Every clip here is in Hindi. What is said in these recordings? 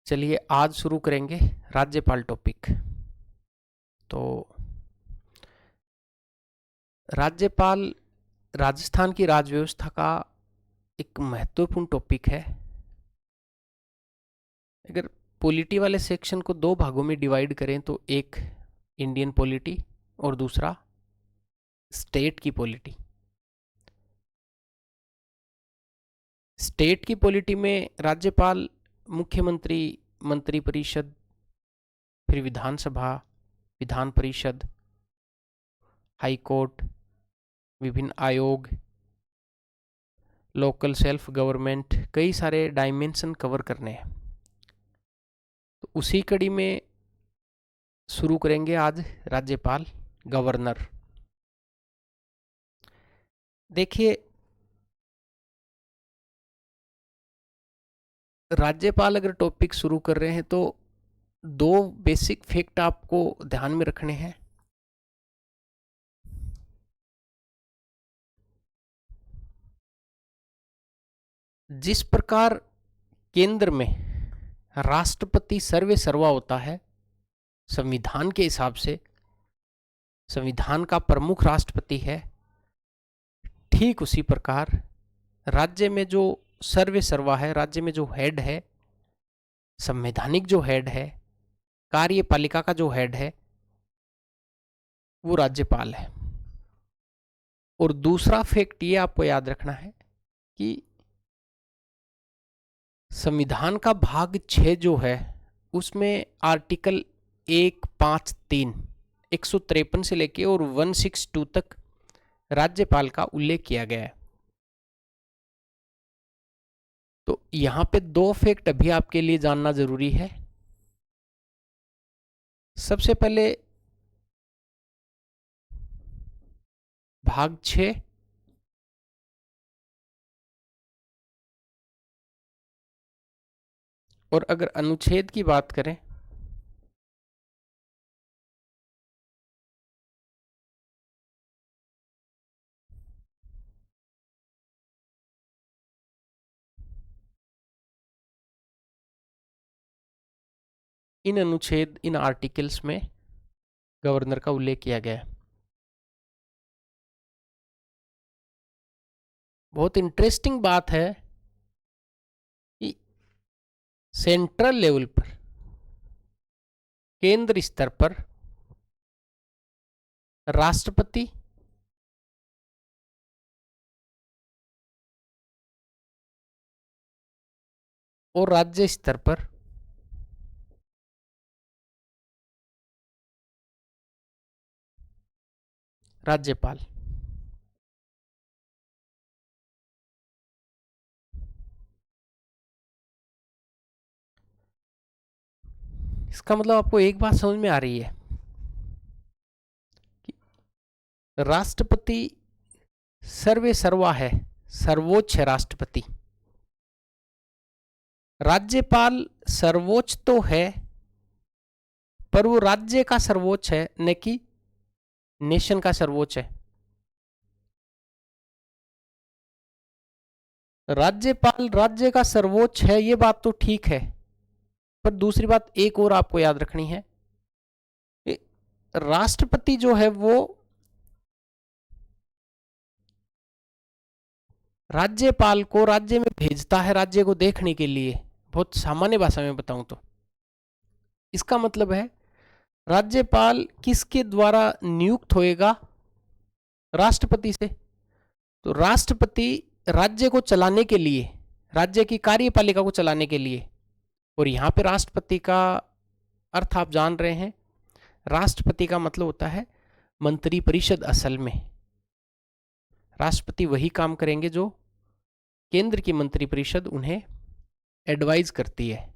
चलिए आज शुरू करेंगे राज्यपाल टॉपिक। तो राज्यपाल राजस्थान की राज्य व्यवस्था का एक महत्वपूर्ण टॉपिक है। अगर पॉलिटी वाले सेक्शन को दो भागों में डिवाइड करें तो एक इंडियन पॉलिटी और दूसरा स्टेट की पॉलिटी। स्टेट की पॉलिटी में राज्यपाल, मुख्यमंत्री, मंत्रिपरिषद, फिर विधानसभा, विधान परिषद, हाई कोर्ट, विभिन्न आयोग, लोकल सेल्फ गवर्नमेंट, कई सारे डायमेंशन कवर करने हैं। तो उसी कड़ी में शुरू करेंगे आज राज्यपाल, गवर्नर। देखिए, राज्यपाल अगर टॉपिक शुरू कर रहे हैं तो दो बेसिक फैक्ट आपको ध्यान में रखने हैं। जिस प्रकार केंद्र में राष्ट्रपति सर्वे सर्वा होता है संविधान के हिसाब से, संविधान का प्रमुख राष्ट्रपति है, ठीक उसी प्रकार राज्य में जो सर्वे सर्वा है, राज्य में जो हेड है, संवैधानिक जो हेड है, कार्यपालिका का जो हेड है, वो राज्यपाल है। और दूसरा फैक्ट ये आपको याद रखना है कि संविधान का भाग 6 जो है उसमें आर्टिकल 153, 153 से लेके और 162 तक राज्यपाल का उल्लेख किया गया है। तो यहां पे दो फैक्ट अभी आपके लिए जानना जरूरी है। सबसे पहले भाग 6 और अगर अनुच्छेद की बात करें इन अनुच्छेद, इन आर्टिकल्स में गवर्नर का उल्लेख किया गया है। बहुत इंटरेस्टिंग बात है कि सेंट्रल लेवल पर, केंद्र स्तर पर राष्ट्रपति और राज्य स्तर पर राज्यपाल। इसका मतलब आपको एक बात समझ में आ रही है कि राष्ट्रपति सर्वे सर्वा है, सर्वोच्च है राष्ट्रपति। राज्यपाल सर्वोच्च तो है पर वो राज्य का सर्वोच्च है, न कि नेशन का सर्वोच्च है। राज्यपाल राज्य का सर्वोच्च है, ये बात तो ठीक है, पर दूसरी बात एक और आपको याद रखनी है, राष्ट्रपति जो है वो राज्यपाल को राज्य में भेजता है राज्य को देखने के लिए। बहुत सामान्य भाषा में बताऊं तो इसका मतलब है राज्यपाल किसके द्वारा नियुक्त होएगा? राष्ट्रपति से। तो राष्ट्रपति राज्य को चलाने के लिए, राज्य की कार्यपालिका को चलाने के लिए, और यहां पे राष्ट्रपति का अर्थ आप जान रहे हैं, राष्ट्रपति का मतलब होता है मंत्रिपरिषद। असल में राष्ट्रपति वही काम करेंगे जो केंद्र की मंत्रिपरिषद उन्हें एडवाइज करती है।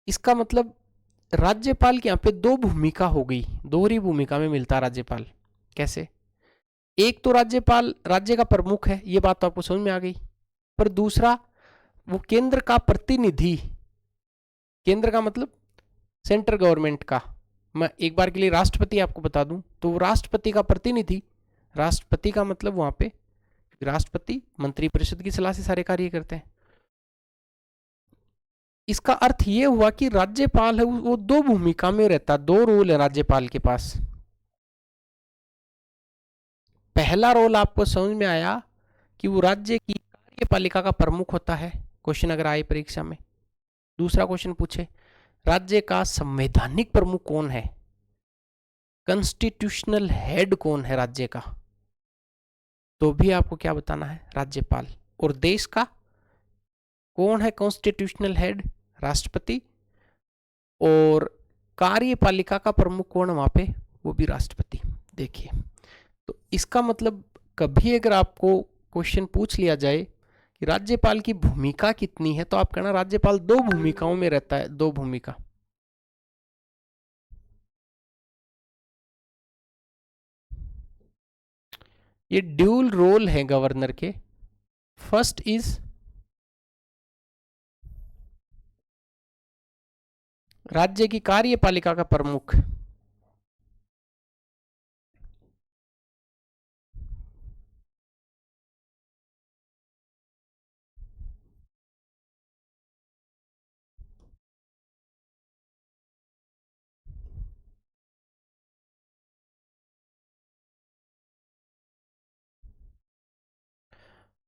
इसका मतलब राज्यपाल की यहां पे दो भूमिका हो गई, दोहरी भूमिका में मिलता राज्यपाल। कैसे? एक तो राज्यपाल राज्य का प्रमुख है, ये बात तो आपको समझ में आ गई, पर दूसरा वो केंद्र का प्रतिनिधि। केंद्र का मतलब सेंट्रल गवर्नमेंट का। मैं एक बार के लिए राष्ट्रपति आपको बता दूं तो राष्ट्रपति का प्रतिनिधि। राष्ट्रपति का मतलब वहां पे राष्ट्रपति मंत्रिपरिषद की सलाह से सारे कार्य करते हैं। इसका अर्थ ये हुआ कि राज्यपाल है वो दो भूमिका में रहता, दो रोल है राज्यपाल के पास। पहला रोल आपको समझ में आया कि वो राज्य की कार्यपालिका का प्रमुख होता है, क्वेश्चन अगर आए परीक्षा में। दूसरा क्वेश्चन पूछे राज्य का संवैधानिक प्रमुख कौन है, कॉन्स्टिट्यूशनल हेड कौन है राज्य का, तो भी आपको क्या बताना है, राज्यपाल। और देश का कौन है कॉन्स्टिट्यूशनल हेड, राष्ट्रपति। और कार्यपालिका का प्रमुख कौन है वहां पे, वो भी राष्ट्रपति। देखिए तो इसका मतलब कभी अगर आपको क्वेश्चन पूछ लिया जाए कि राज्यपाल की भूमिका कितनी है, तो आप कहना राज्यपाल दो भूमिकाओं में रहता है, दो भूमिका। ये ड्यूल रोल है गवर्नर के। फर्स्ट इज राज्य की कार्यपालिका का प्रमुख,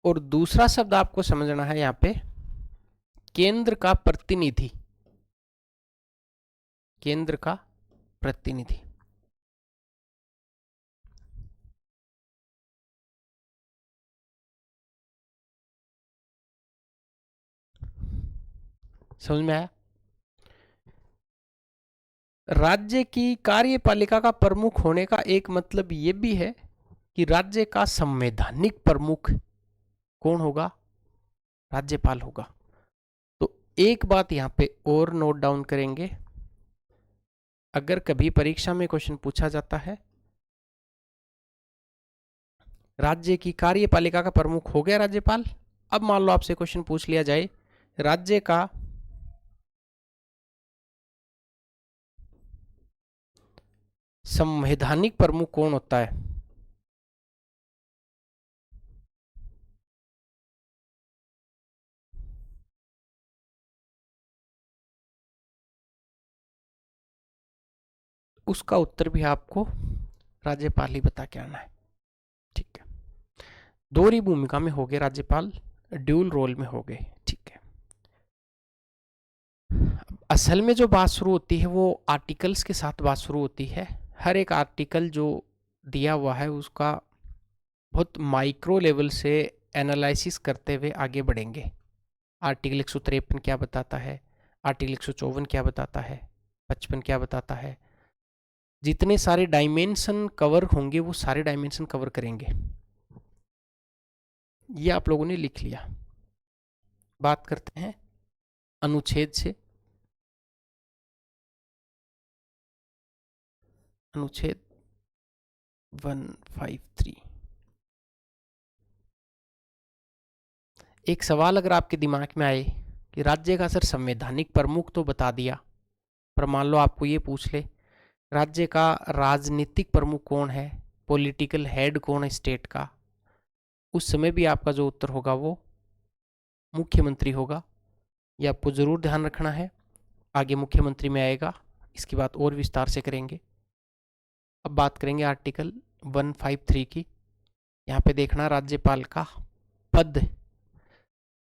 और दूसरा शब्द आपको समझना है यहां पे, केंद्र का प्रतिनिधि, केंद्र का प्रतिनिधि। समझ में आया। राज्य की कार्यपालिका का प्रमुख होने का एक मतलब यह भी है कि राज्य का संवैधानिक प्रमुख कौन होगा, राज्यपाल होगा। तो एक बात यहां पे और नोट डाउन करेंगे, अगर कभी परीक्षा में क्वेश्चन पूछा जाता है राज्य की कार्यपालिका का प्रमुख हो गया राज्यपाल, अब मान लो आपसे क्वेश्चन पूछ लिया जाए राज्य का संवैधानिक प्रमुख कौन होता है, उसका उत्तर भी आपको राज्यपाल ही बता के आना है। ठीक है, दोहरी भूमिका में हो गए राज्यपाल, ड्यूल रोल में हो गए। ठीक है, असल में जो बात शुरू होती है वो आर्टिकल्स के साथ बात शुरू होती है। हर एक आर्टिकल जो दिया हुआ है उसका बहुत माइक्रो लेवल से एनालिसिस करते हुए आगे बढ़ेंगे। आर्टिकल 153 क्या बताता है, आर्टिकल 154 क्या बताता है, 55 क्या बताता है, जितने सारे डायमेंशन कवर होंगे वो सारे डायमेंशन कवर करेंगे। ये आप लोगों ने लिख लिया। बात करते हैं अनुच्छेद से। अनुच्छेद 153। एक सवाल अगर आपके दिमाग में आए कि राज्य का सर संवैधानिक प्रमुख तो बता दिया, पर मान लो आपको ये पूछ ले राज्य का राजनीतिक प्रमुख कौन है, पॉलिटिकल हेड कौन है स्टेट का, उस समय भी आपका जो उत्तर होगा वो मुख्यमंत्री होगा। ये आपको जरूर ध्यान रखना है, आगे मुख्यमंत्री में आएगा, इसकी बात और विस्तार से करेंगे। अब बात करेंगे आर्टिकल 153 की। यहाँ पे देखना राज्यपाल का पद,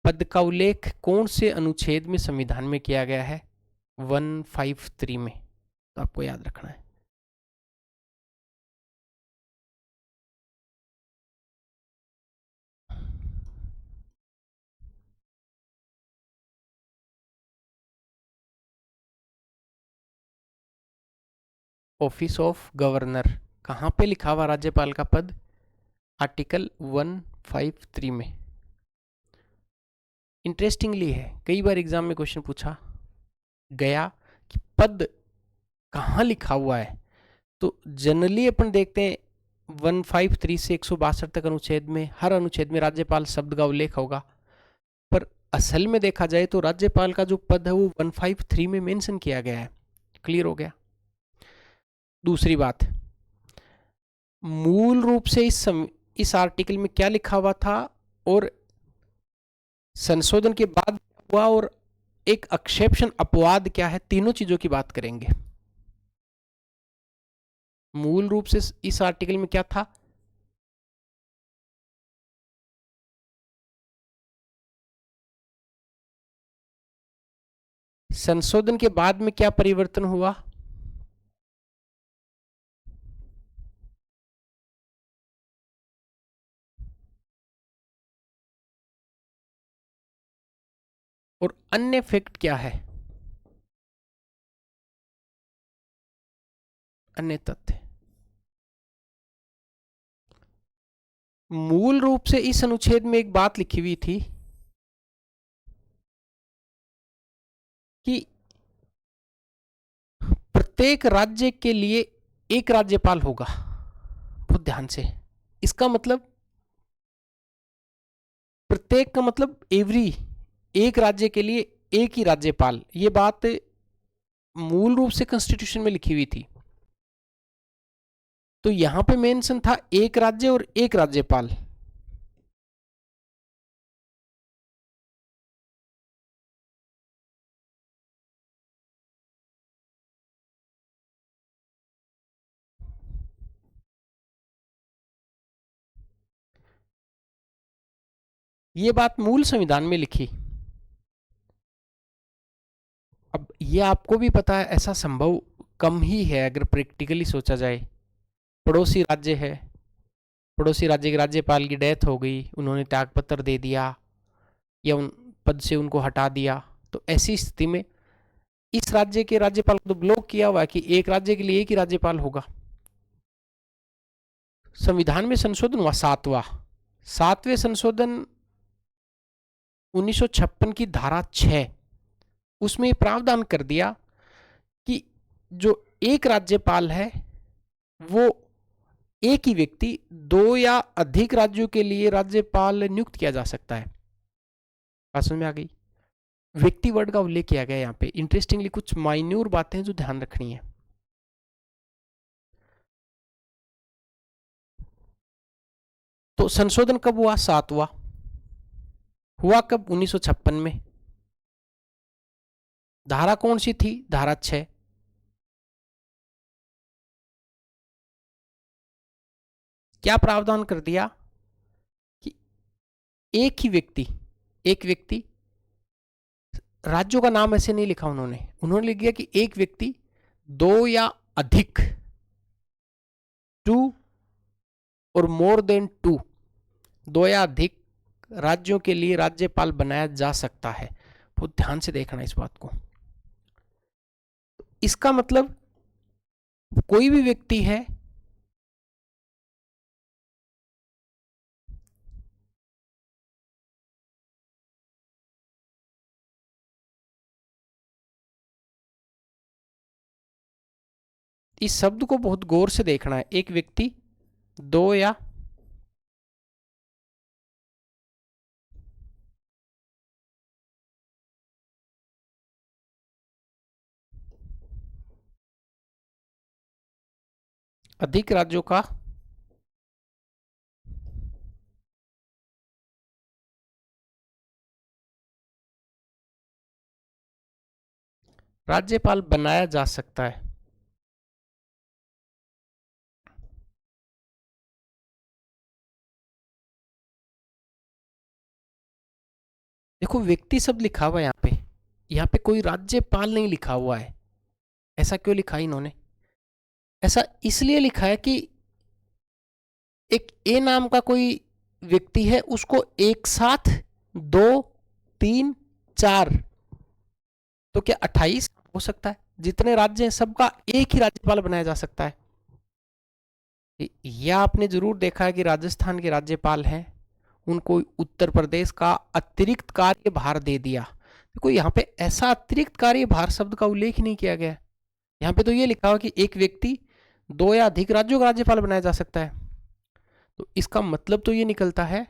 पद का उल्लेख कौन से अनुच्छेद में संविधान में किया गया है, 153 में, तो आपको याद रखना है। ऑफिस ऑफ गवर्नर कहाँ पे लिखा हुआ राज्यपाल का पद, आर्टिकल 153 में। इंटरेस्टिंगली है, कई बार एग्जाम में क्वेश्चन पूछा गया कि पद कहाँ लिखा हुआ है, तो जनरली अपन देखते हैं 153 से 162 तक अनुच्छेद में, हर अनुच्छेद में राज्यपाल शब्द का उल्लेख होगा, पर असल में देखा जाए तो राज्यपाल का जो पद है वो 153 में मेंशन किया गया है। क्लियर हो गया। दूसरी बात, मूल रूप से इस आर्टिकल में क्या लिखा हुआ था और संशोधन के बाद हुआ, और एक एक्सेप्शन अपवाद क्या है, तीनों चीजों की बात करेंगे। मूल रूप से इस आर्टिकल में क्या था, संशोधन के बाद में क्या परिवर्तन हुआ, और अन्य फैक्ट क्या है, अन्य तथ्य। मूल रूप से इस अनुच्छेद में एक बात लिखी हुई थी कि प्रत्येक राज्य के लिए एक राज्यपाल होगा। बहुत ध्यान से, इसका मतलब प्रत्येक का मतलब एवरी, एक राज्य के लिए एक ही राज्यपाल, ये बात मूल रूप से कॉन्स्टिट्यूशन में लिखी हुई थी। तो यहां पे मेंशन था एक राज्य और एक राज्यपाल। ये बात मूल संविधान में लिखी। अब ये आपको भी पता है, ऐसा संभव कम ही है अगर प्रैक्टिकली सोचा जाए। पड़ोसी राज्य है, पड़ोसी राज्य के राज्यपाल की डेथ हो गई, उन्होंने त्यागपत्र दे दिया या उन पद से उनको हटा दिया, तो ऐसी स्थिति में इस राज्य के राज्यपाल को तो ब्लॉक किया हुआ है कि एक राज्य के लिए एक ही राज्यपाल होगा। संविधान में संशोधन हुआ सातवें संशोधन 1956 की धारा 6, उसमें ये प्रावधान कर दिया कि जो एक राज्यपाल है वो एक ही व्यक्ति दो या अधिक राज्यों के लिए राज्यपाल नियुक्त किया जा सकता है। बात समझ में आ गई। व्यक्ति वर्ड का उल्लेख किया गया यहाँ पे। इंटरेस्टिंगली कुछ माइन्यूर बातें हैं जो ध्यान रखनी है। तो संशोधन कब हुआ, सातवां हुआ कब, 1956 में। धारा कौन सी थी, धारा 6। क्या प्रावधान कर दिया कि एक ही व्यक्ति, एक व्यक्ति, राज्यों का नाम ऐसे नहीं लिखा उन्होंने लिख दिया कि एक व्यक्ति दो या अधिक, टू और मोर देन टू, दो या अधिक राज्यों के लिए राज्यपाल बनाया जा सकता है। बहुत ध्यान से देखना इस बात को। इसका मतलब कोई भी व्यक्ति है इस शब्द को बहुत गौर से देखना है, एक व्यक्ति दो या अधिक राज्यों का राज्यपाल बनाया जा सकता है। देखो व्यक्ति शब्द लिखा हुआ है यहाँ पे कोई राज्यपाल नहीं लिखा हुआ है। ऐसा क्यों लिखा है इन्होंने, ऐसा इसलिए लिखा है कि एक ए नाम का कोई व्यक्ति है, उसको एक साथ दो, तीन, चार, तो क्या 28 हो सकता है। जितने राज्य हैं सबका एक ही राज्यपाल बनाया जा सकता है। यह आपने जरूर देखा है कि राजस्थान के राज्यपाल हैं, उनको उत्तर प्रदेश का अतिरिक्त कार्यभार दे दिया। देखो यहाँ पे ऐसा अतिरिक्त कार्यभार शब्द का उल्लेख नहीं किया गया। यहाँ पे तो ये लिखा हुआ कि एक व्यक्ति दो या अधिक राज्यों का राज्यपाल बनाया जा सकता है। तो इसका मतलब तो ये निकलता है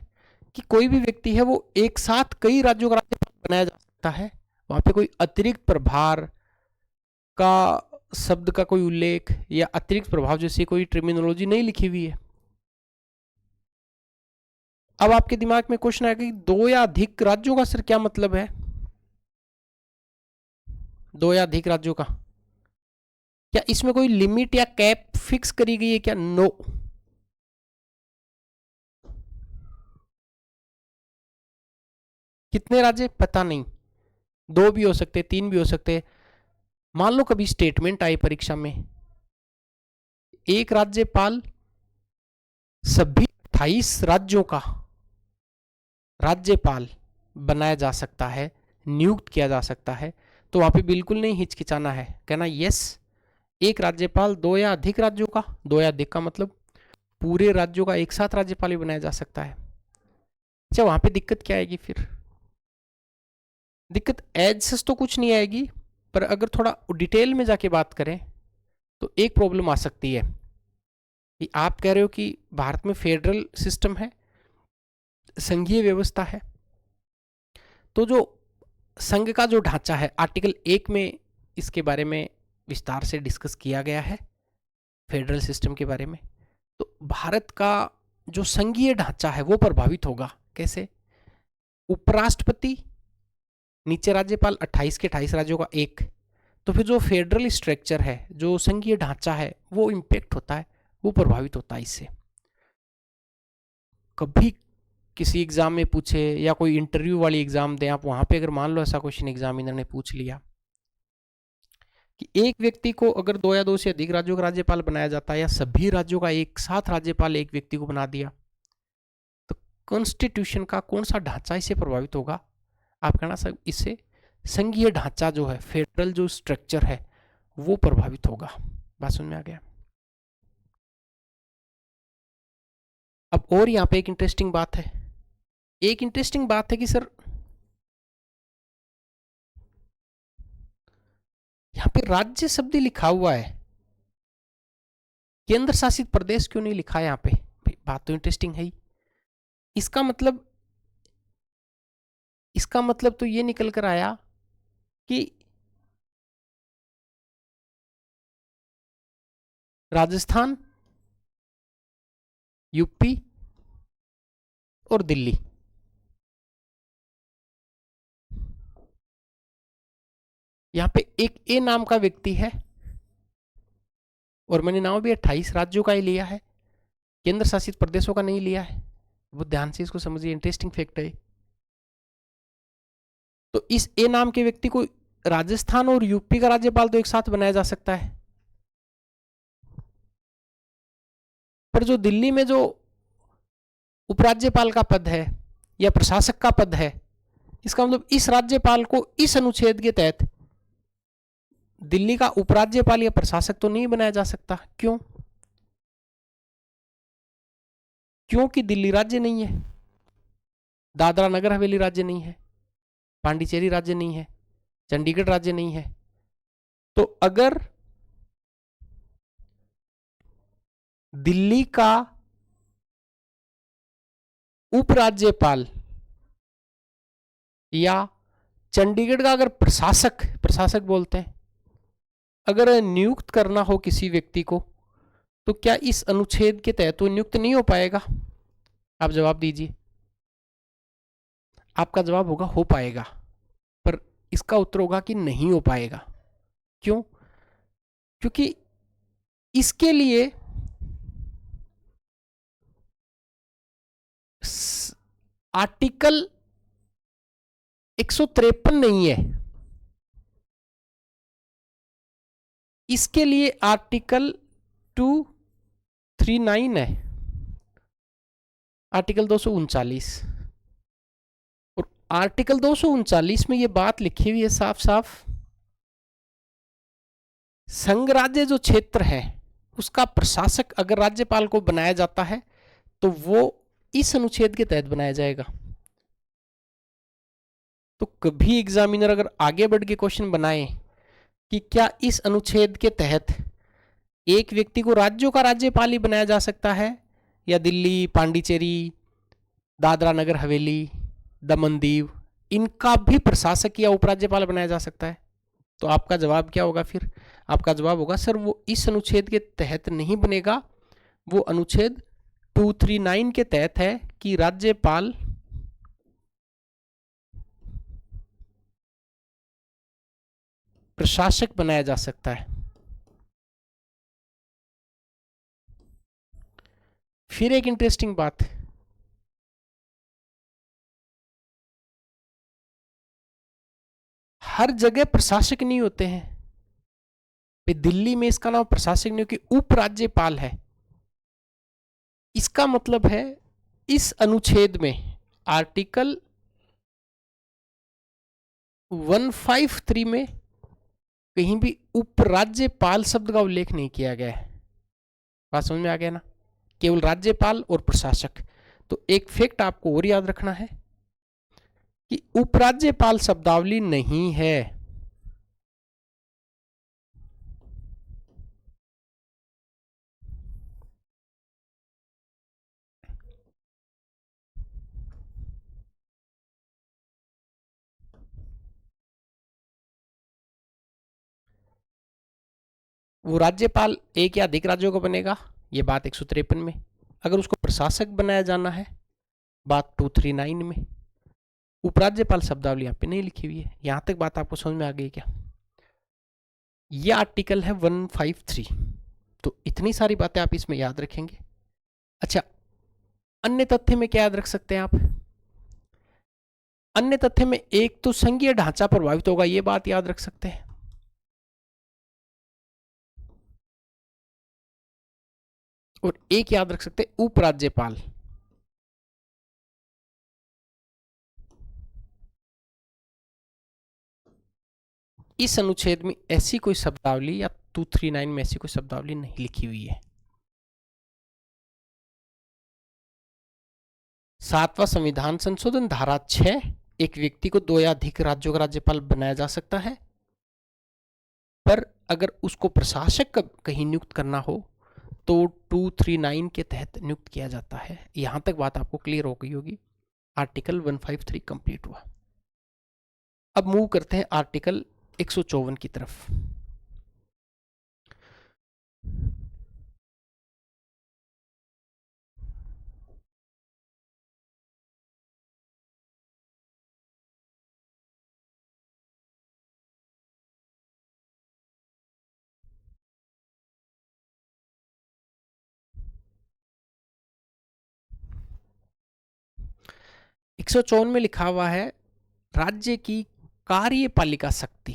कि कोई भी व्यक्ति है वो एक साथ कई राज्यों का राज्यपाल बनाया जा सकता है। वहां पे कोई अतिरिक्त प्रभार का शब्द का कोई उल्लेख या अतिरिक्त प्रभाव जैसी कोई टर्मिनोलॉजी नहीं लिखी हुई है। अब आपके दिमाग में क्वेश्चन आएगा कि दो या अधिक राज्यों का सर क्या मतलब है। दो या अधिक राज्यों का? क्या इसमें कोई लिमिट या कैप फिक्स करी गई है क्या? नो। कितने राज्य पता नहीं, 2 भी हो सकते, 3 भी हो सकते। मान लो कभी स्टेटमेंट आई परीक्षा में, एक राज्यपाल सभी 28 राज्यों का राज्यपाल बनाया जा सकता है, नियुक्त किया जा सकता है, तो वहां पे बिल्कुल नहीं हिचकिचाना है, कहना यस, एक राज्यपाल दो या अधिक राज्यों का, दो या अधिक का मतलब पूरे राज्यों का एक साथ राज्यपाल भी बनाया जा सकता है। अच्छा, वहां पे दिक्कत क्या आएगी फिर? दिक्कत एज सच तो कुछ नहीं आएगी, पर अगर थोड़ा डिटेल में जाके बात करें तो एक प्रॉब्लम आ सकती है कि आप कह रहे हो कि भारत में फेडरल सिस्टम है, संघीय व्यवस्था है, तो जो संघ का जो ढांचा है, आर्टिकल 1 में इसके बारे में विस्तार से डिस्कस किया गया है, फेडरल सिस्टम के बारे में। तो भारत का जो संघीय ढांचा है वो प्रभावित होगा। कैसे? उपराष्ट्रपति, नीचे राज्यपाल, 28 के 28 राज्यों का एक, तो फिर जो फेडरल स्ट्रक्चर है, जो संघीय ढांचा है, वो इम्पेक्ट होता है, वो प्रभावित होता है इससे। कभी किसी एग्जाम में पूछे या कोई इंटरव्यू वाली एग्जाम दें आप, वहां पे अगर मान लो ऐसा क्वेश्चन एग्जामिनर ने पूछ लिया कि एक व्यक्ति को अगर 2 या 2 से अधिक राज्यों का राज्यपाल बनाया जाता है, या सभी राज्यों का एक साथ राज्यपाल एक व्यक्ति को बना दिया, तो कॉन्स्टिट्यूशन का कौन सा ढांचा इससे प्रभावित होगा? आप कहना सर इससे संघीय ढांचा जो है, फेडरल जो स्ट्रक्चर है, वो प्रभावित होगा। बात समझ में आ गया? अब और यहाँ पे एक इंटरेस्टिंग बात है, एक इंटरेस्टिंग बात है कि सर यहाँ पे राज्य शब्द लिखा हुआ है, केंद्र शासित प्रदेश क्यों नहीं लिखा है यहाँ पे? बात तो इंटरेस्टिंग है ही। इसका मतलब तो ये निकल कर आया कि राजस्थान, यूपी और दिल्ली, यहां पे एक ए नाम का व्यक्ति है, और मैंने नाम भी 28 राज्यों का ही लिया है, केंद्र शासित प्रदेशों का नहीं लिया है। वो ध्यान से इसको समझिए, इंटरेस्टिंग फैक्ट है। तो इस ए नाम के व्यक्ति को राजस्थान और यूपी का राज्यपाल तो एक साथ बनाया जा सकता है, पर जो दिल्ली में जो उपराज्यपाल का पद है या प्रशासक का पद है, इसका मतलब इस राज्यपाल को इस अनुच्छेद के तहत दिल्ली का उपराज्यपाल या प्रशासक तो नहीं बनाया जा सकता। क्यों? क्योंकि दिल्ली राज्य नहीं है, दादरा नगर हवेली राज्य नहीं है, पांडिचेरी राज्य नहीं है, चंडीगढ़ राज्य नहीं है। तो अगर दिल्ली का उपराज्यपाल या चंडीगढ़ का अगर प्रशासक, प्रशासक बोलते हैं, अगर नियुक्त करना हो किसी व्यक्ति को, तो क्या इस अनुच्छेद के तहत वो नियुक्त नहीं हो पाएगा? आप जवाब दीजिए। आपका जवाब होगा हो पाएगा, पर इसका उत्तर होगा कि नहीं हो पाएगा। क्यों? क्योंकि इसके लिए आर्टिकल 153 नहीं है, इसके लिए आर्टिकल 239 है, आर्टिकल 239। और आर्टिकल 239 में ये बात लिखी हुई है साफ साफ, संघ राज्य जो क्षेत्र है उसका प्रशासक अगर राज्यपाल को बनाया जाता है तो वो इस अनुच्छेद के तहत बनाया जाएगा। तो कभी एग्जामिनर अगर आगे बढ़ के क्वेश्चन बनाए कि क्या इस अनुच्छेद के तहत एक व्यक्ति को राज्यों का राज्यपाल ही बनाया जा सकता है, या दिल्ली, पांडिचेरी, दादरा नगर हवेली, दमन दीव, इनका भी प्रशासक या उपराज्यपाल बनाया जा सकता है, तो आपका जवाब क्या होगा फिर? आपका जवाब होगा सर वो इस अनुच्छेद के तहत नहीं बनेगा, वो अनुच्छेद 239 के तहत है कि राज्यपाल प्रशासक बनाया जा सकता है। फिर एक इंटरेस्टिंग बात, हर जगह प्रशासक नहीं होते हैं। दिल्ली में इसका नाम प्रशासक नहीं कि उपराज्यपाल है। इसका मतलब है इस अनुच्छेद में आर्टिकल 153 में कहीं भी उपराज्यपाल शब्द का उल्लेख नहीं किया गया है। बात समझ में आ गया ना? केवल राज्यपाल और प्रशासक। तो एक फैक्ट आपको और याद रखना है कि उपराज्यपाल शब्दावली नहीं है। वो राज्यपाल एक या अधिक राज्यों का बनेगा, ये बात 153 में। अगर उसको प्रशासक बनाया जाना है, बात 239 में। उपराज्यपाल शब्दावली यहाँ पे नहीं लिखी हुई है। यहां तक बात आपको समझ में आ गई क्या? ये आर्टिकल है 153। तो इतनी सारी बातें आप इसमें याद रखेंगे। अच्छा, अन्य तथ्य में क्या याद रख सकते हैं आप? अन्य तथ्य में एक तो संघीय ढांचा प्रभावित होगा, ये बात याद रख सकते हैं। और एक याद रख सकते हैं, उपराज्यपाल। इस अनुच्छेद में ऐसी कोई शब्दावली या 239 में ऐसी कोई शब्दावली नहीं लिखी हुई है। 7वां संविधान संशोधन धारा 6, एक व्यक्ति को 2 या अधिक राज्यों का राज्यपाल बनाया जा सकता है, पर अगर उसको प्रशासक कहीं नियुक्त करना हो तो 239 के तहत नियुक्त किया जाता है। यहां तक बात आपको क्लियर हो गई होगी। आर्टिकल 153 कंप्लीट हुआ। अब मूव करते हैं आर्टिकल 154 की तरफ। एक 154 में लिखा हुआ है राज्य की कार्यपालिका शक्ति,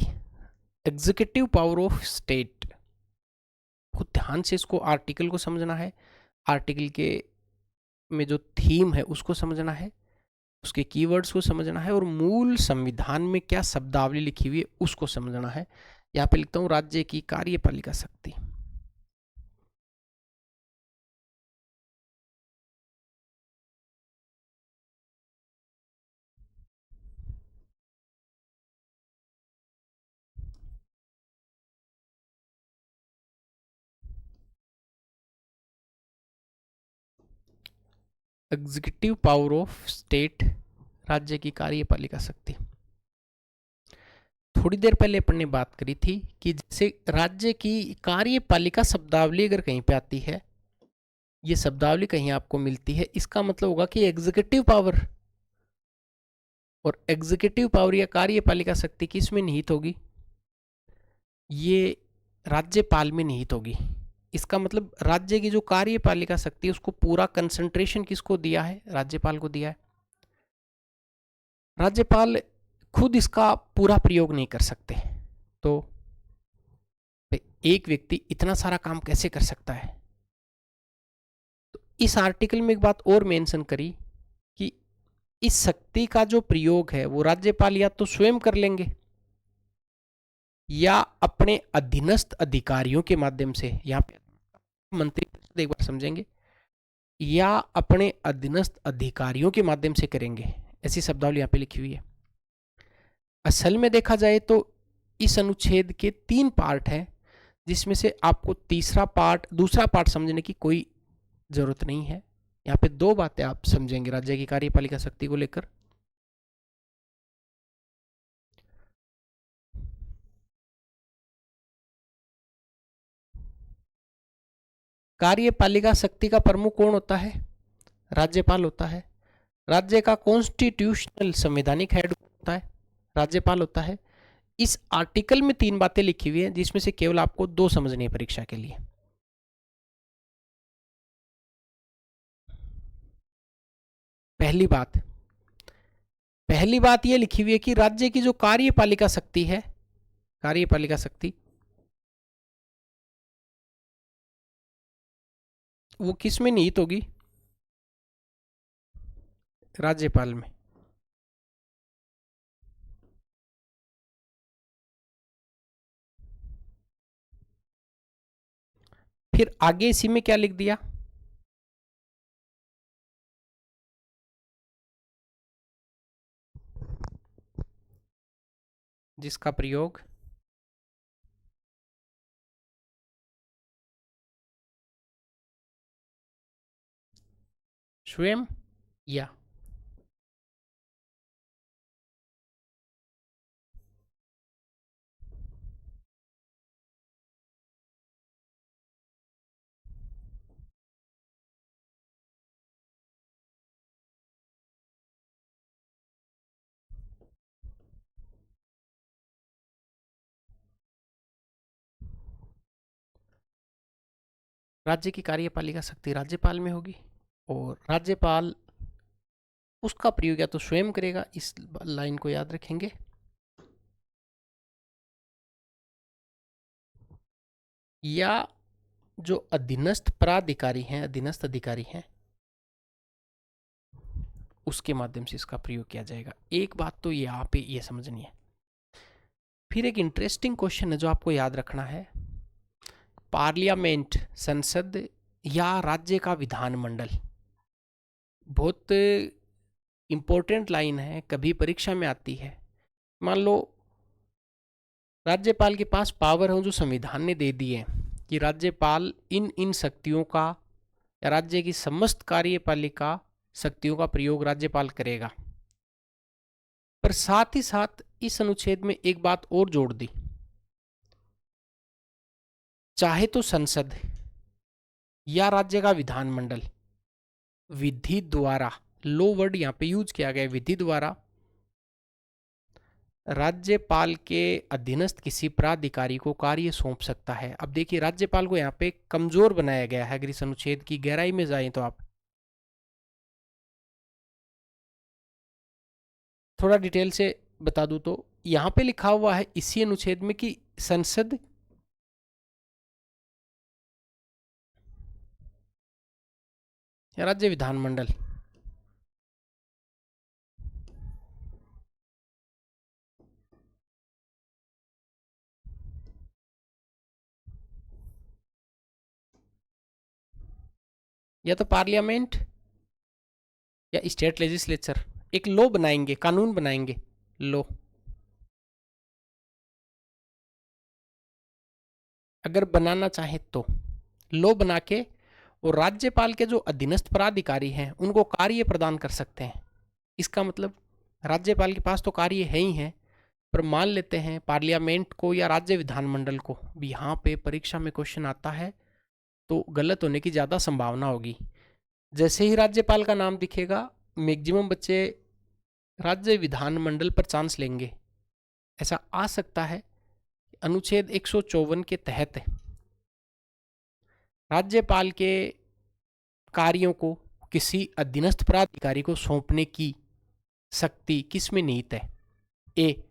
एग्जीक्यूटिव पावर ऑफ स्टेट। बहुत ध्यान से इसको आर्टिकल को समझना है। आर्टिकल के में जो थीम है उसको समझना है, उसके कीवर्ड्स को समझना है, और मूल संविधान में क्या शब्दावली लिखी हुई है उसको समझना है। यहाँ पे लिखता हूं राज्य की कार्यपालिका शक्ति। एग्जीक्यूटिव पावर ऑफ स्टेट, राज्य की कार्यपालिका शक्ति। थोड़ी देर पहले अपन ने बात करी थी कि जैसे राज्य की कार्यपालिका शब्दावली अगर कहीं पे आती है, ये शब्दावली कहीं आपको मिलती है, इसका मतलब होगा कि एग्जीक्यूटिव पावर, और एग्जीक्यूटिव पावर या कार्यपालिका शक्ति किस में निहित होगी? ये राज्यपाल में निहित होगी। इसका मतलब राज्य की जो कार्यपालिका शक्ति है उसको पूरा कंसंट्रेशन किसको दिया है? राज्यपाल को दिया है। राज्यपाल खुद इसका पूरा प्रयोग नहीं कर सकते, तो एक व्यक्ति इतना सारा काम कैसे कर सकता है? तो इस आर्टिकल में एक बात और मेंशन करी कि इस शक्ति का जो प्रयोग है वो राज्यपाल या तो स्वयं कर लेंगे या अपने अधीनस्थ अधिकारियों के माध्यम से, यहाँ पे मंत्री एक बार समझेंगे, या अपने अधीनस्थ अधिकारियों के माध्यम से करेंगे। ऐसी शब्दावली यहाँ पे लिखी हुई है। असल में देखा जाए तो इस अनुच्छेद के 3 पार्ट हैं, जिसमें से आपको दूसरा पार्ट समझने की कोई जरूरत नहीं है। यहाँ पे 2 बातें आप समझेंगे राज्य की कार्यपालिका शक्ति को लेकर। कार्यपालिका शक्ति का प्रमुख कौन होता है? राज्यपाल होता है। राज्य का कॉन्स्टिट्यूशनल संवैधानिक हेड होता है, राज्यपाल होता है। इस आर्टिकल में 3 बातें लिखी हुई हैं जिसमें से केवल आपको 2 समझनी है परीक्षा के लिए। पहली बात यह लिखी हुई है कि राज्य की जो कार्यपालिका शक्ति है, कार्यपालिका शक्ति वो किस में निहित होगी? राज्यपाल में। फिर आगे इसी में क्या लिख दिया? जिसका प्रयोग स्वयं या राज्य की कार्यपालिका शक्ति राज्यपाल में होगी और राज्यपाल उसका प्रयोग या तो स्वयं करेगा, इस लाइन को याद रखेंगे, या जो अधीनस्थ प्राधिकारी हैं, अधीनस्थ अधिकारी हैं, उसके माध्यम से इसका प्रयोग किया जाएगा। एक बात तो यहाँ पे ये समझनी है। फिर एक इंटरेस्टिंग क्वेश्चन है जो आपको याद रखना है, पार्लियामेंट संसद या राज्य का विधानमंडल। बहुत इंपॉर्टेंट लाइन है, कभी परीक्षा में आती है। मान लो राज्यपाल के पास पावर हो जो संविधान ने दे दी है कि राज्यपाल इन इन शक्तियों का या राज्य की समस्त कार्यपालिका शक्तियों का प्रयोग राज्यपाल करेगा, पर साथ ही साथ इस अनुच्छेद में एक बात और जोड़ दी, चाहे तो संसद या राज्य का विधानमंडल विधि द्वारा, लो वर्ड यहां पे यूज किया गया, विधि द्वारा राज्यपाल के अधीनस्थ किसी प्राधिकारी को कार्य सौंप सकता है। अब देखिए राज्यपाल को यहाँ पे कमजोर बनाया गया है। अगर इस अनुच्छेद की गहराई में जाएं तो आप थोड़ा डिटेल से बता दूं तो यहाँ पे लिखा हुआ है इसी अनुच्छेद में कि संसद या राज्य विधानमंडल या तो पार्लियामेंट या स्टेट लेजिस्लेचर एक लॉ बनाएंगे, कानून बनाएंगे, लॉ। अगर बनाना चाहे तो लॉ बना के और राज्यपाल के जो अधीनस्थ प्राधिकारी हैं उनको कार्य प्रदान कर सकते हैं। इसका मतलब राज्यपाल के पास तो कार्य है ही है, पर मान लेते हैं पार्लियामेंट को या राज्य विधानमंडल को भी यहाँ पे परीक्षा में क्वेश्चन आता है तो गलत होने की ज़्यादा संभावना होगी। जैसे ही राज्यपाल का नाम दिखेगा मैक्सिमम बच्चे राज्य विधानमंडल पर चांस लेंगे। ऐसा आ सकता है अनुच्छेद 154 के तहत राज्यपाल के कार्यों को किसी अधीनस्थ प्राधिकारी को सौंपने की शक्ति किस में निहित है? ए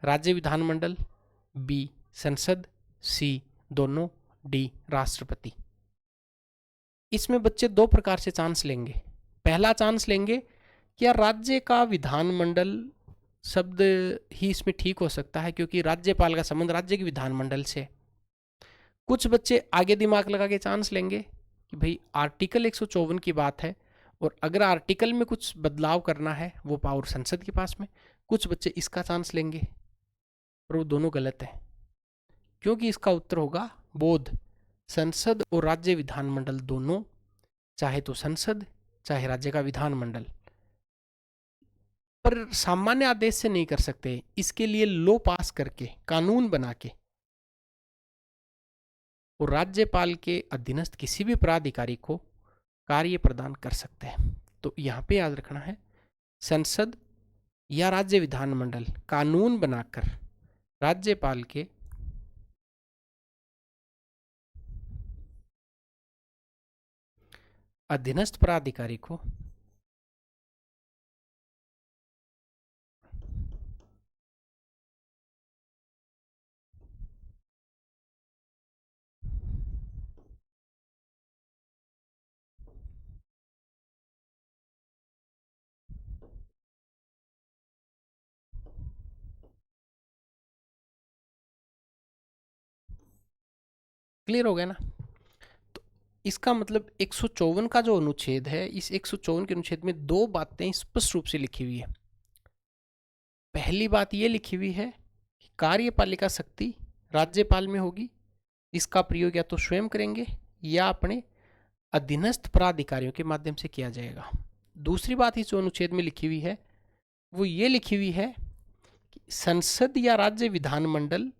राज्य विधानमंडल, बी संसद, सी दोनों, डी राष्ट्रपति। इसमें बच्चे दो प्रकार से चांस लेंगे। पहला चांस लेंगे कि यार राज्य का विधानमंडल शब्द ही इसमें ठीक हो सकता है क्योंकि राज्यपाल का संबंध राज्य के विधानमंडल से। कुछ बच्चे आगे दिमाग लगा के चांस लेंगे कि भाई आर्टिकल 154 की बात है और अगर आर्टिकल में कुछ बदलाव करना है वो पावर संसद के पास में। कुछ बच्चे इसका चांस लेंगे पर वो दोनों गलत है क्योंकि इसका उत्तर होगा बोध। संसद और राज्य विधानमंडल दोनों, चाहे तो संसद चाहे राज्य का विधानमंडल, पर सामान्य आदेश से नहीं कर सकते। इसके लिए लॉ पास करके कानून बना के और राज्यपाल के अधीनस्थ किसी भी प्राधिकारी को कार्य प्रदान कर सकते हैं। तो यहां पे याद रखना है संसद या राज्य विधानमंडल कानून बनाकर राज्यपाल के अधीनस्थ प्राधिकारी को क्लियर हो गया ना। तो इसका मतलब 154 का जो अनुच्छेद है, इस 154 के अनुच्छेद में दो बातें स्पष्ट रूप से लिखी हुई है। पहली बात ये लिखी हुई है कि कार्यपालिका शक्ति राज्यपाल में होगी, इसका प्रयोग या तो स्वयं करेंगे या अपने अधीनस्थ प्राधिकारियों के माध्यम से किया जाएगा। दूसरी बात इस जो अनुच्छेद में लिखी हुई है वो ये लिखी हुई है कि संसद या राज्य विधानमंडल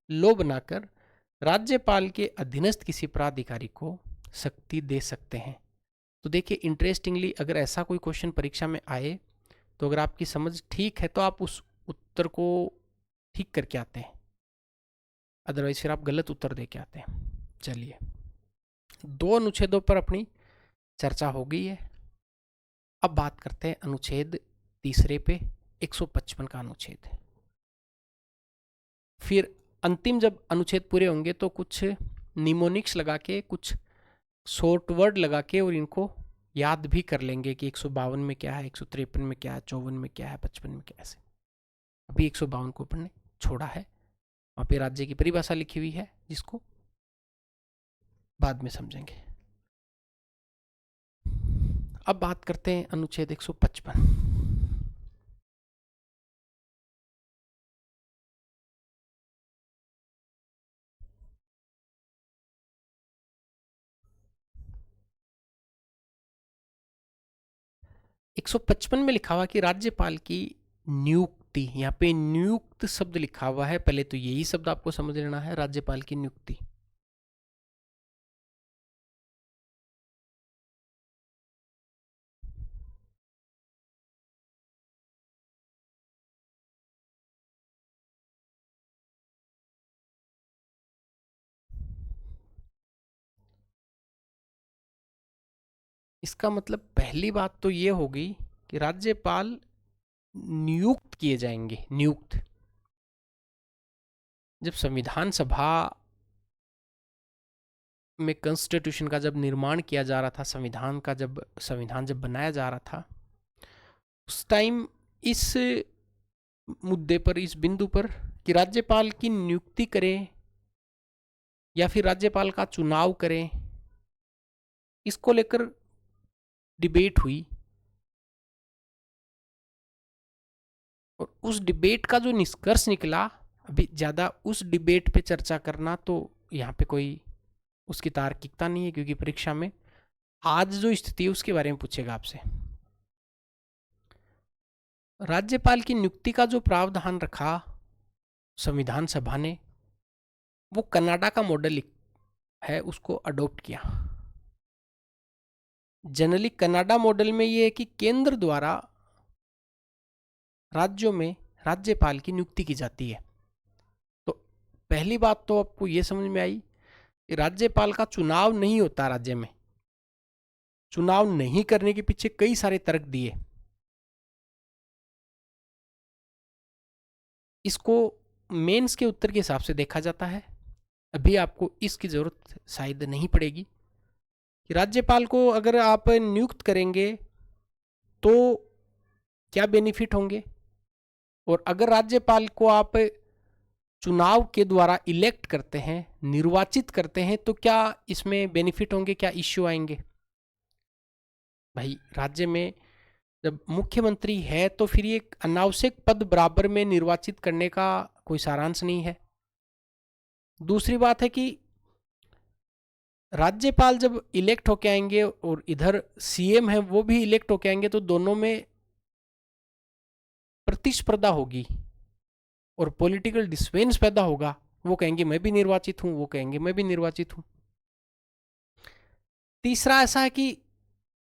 लो बनाकर राज्यपाल के अधीनस्थ किसी प्राधिकारी को शक्ति दे सकते हैं। तो देखिए इंटरेस्टिंगली, अगर ऐसा कोई क्वेश्चन परीक्षा में आए तो अगर आपकी समझ ठीक है तो आप उस उत्तर को ठीक करके आते हैं, अदरवाइज फिर आप गलत उत्तर दे के आते हैं। चलिए, दो अनुच्छेदों पर अपनी चर्चा हो गई है। अब बात करते हैं अनुच्छेद तीसरे पे, 155 का अनुच्छेद है। फिर अंतिम जब अनुच्छेद पूरे होंगे तो कुछ निमोनिक्स लगा के, कुछ शॉर्ट वर्ड लगा के और इनको याद भी कर लेंगे कि 152 में क्या है, 153 में क्या है, 54 में क्या है, 55 में क्या है। अभी 152 को अपन ने छोड़ा है, वहाँ पे राज्य की परिभाषा लिखी हुई है जिसको बाद में समझेंगे। अब बात करते हैं अनुच्छेद 155। एक 155 में लिखा हुआ कि राज्यपाल की नियुक्ति, यहाँ पे नियुक्त शब्द लिखा हुआ है, पहले तो यही शब्द आपको समझ लेना है, राज्यपाल की नियुक्ति। इसका मतलब पहली बात तो ये होगी कि राज्यपाल नियुक्त किए जाएंगे। नियुक्त, जब संविधान सभा में कॉन्स्टिट्यूशन का जब निर्माण किया जा रहा था, संविधान जब बनाया जा रहा था, उस टाइम इस मुद्दे पर, इस बिंदु पर कि राज्यपाल की नियुक्ति करें या फिर राज्यपाल का चुनाव करें, इसको लेकर डिबेट हुई। और उस डिबेट का जो निष्कर्ष निकला, अभी ज़्यादा उस डिबेट पे चर्चा करना तो यहाँ पे कोई उसकी तार्किकता नहीं है, क्योंकि परीक्षा में आज जो स्थिति है उसके बारे में पूछेगा आपसे। राज्यपाल की नियुक्ति का जो प्रावधान रखा संविधान सभा ने, वो कनाडा का मॉडल है, उसको अडॉप्ट किया। जनरली कनाडा मॉडल में ये है कि केंद्र द्वारा राज्यों में राज्यपाल की नियुक्ति की जाती है। तो पहली बात तो आपको ये समझ में आई कि राज्यपाल का चुनाव नहीं होता राज्य में। चुनाव नहीं करने के पीछे कई सारे तर्क दिए। इसको मेंस के उत्तर के हिसाब से देखा जाता है, अभी आपको इसकी जरूरत शायद नहीं पड़ेगी कि राज्यपाल को अगर आप नियुक्त करेंगे तो क्या बेनिफिट होंगे, और अगर राज्यपाल को आप चुनाव के द्वारा इलेक्ट करते हैं, निर्वाचित करते हैं, तो क्या इसमें बेनिफिट होंगे, क्या इश्यू आएंगे। भाई राज्य में जब मुख्यमंत्री है तो फिर ये अनावश्यक पद बराबर में निर्वाचित करने का कोई सारांश नहीं है। दूसरी बात है कि राज्यपाल जब इलेक्ट होके आएंगे और इधर सीएम है वो भी इलेक्ट होके आएंगे, तो दोनों में प्रतिस्पर्धा होगी और पॉलिटिकल डिस्पेंस पैदा होगा। वो कहेंगे मैं भी निर्वाचित हूं, वो कहेंगे मैं भी निर्वाचित हूं। तीसरा ऐसा है कि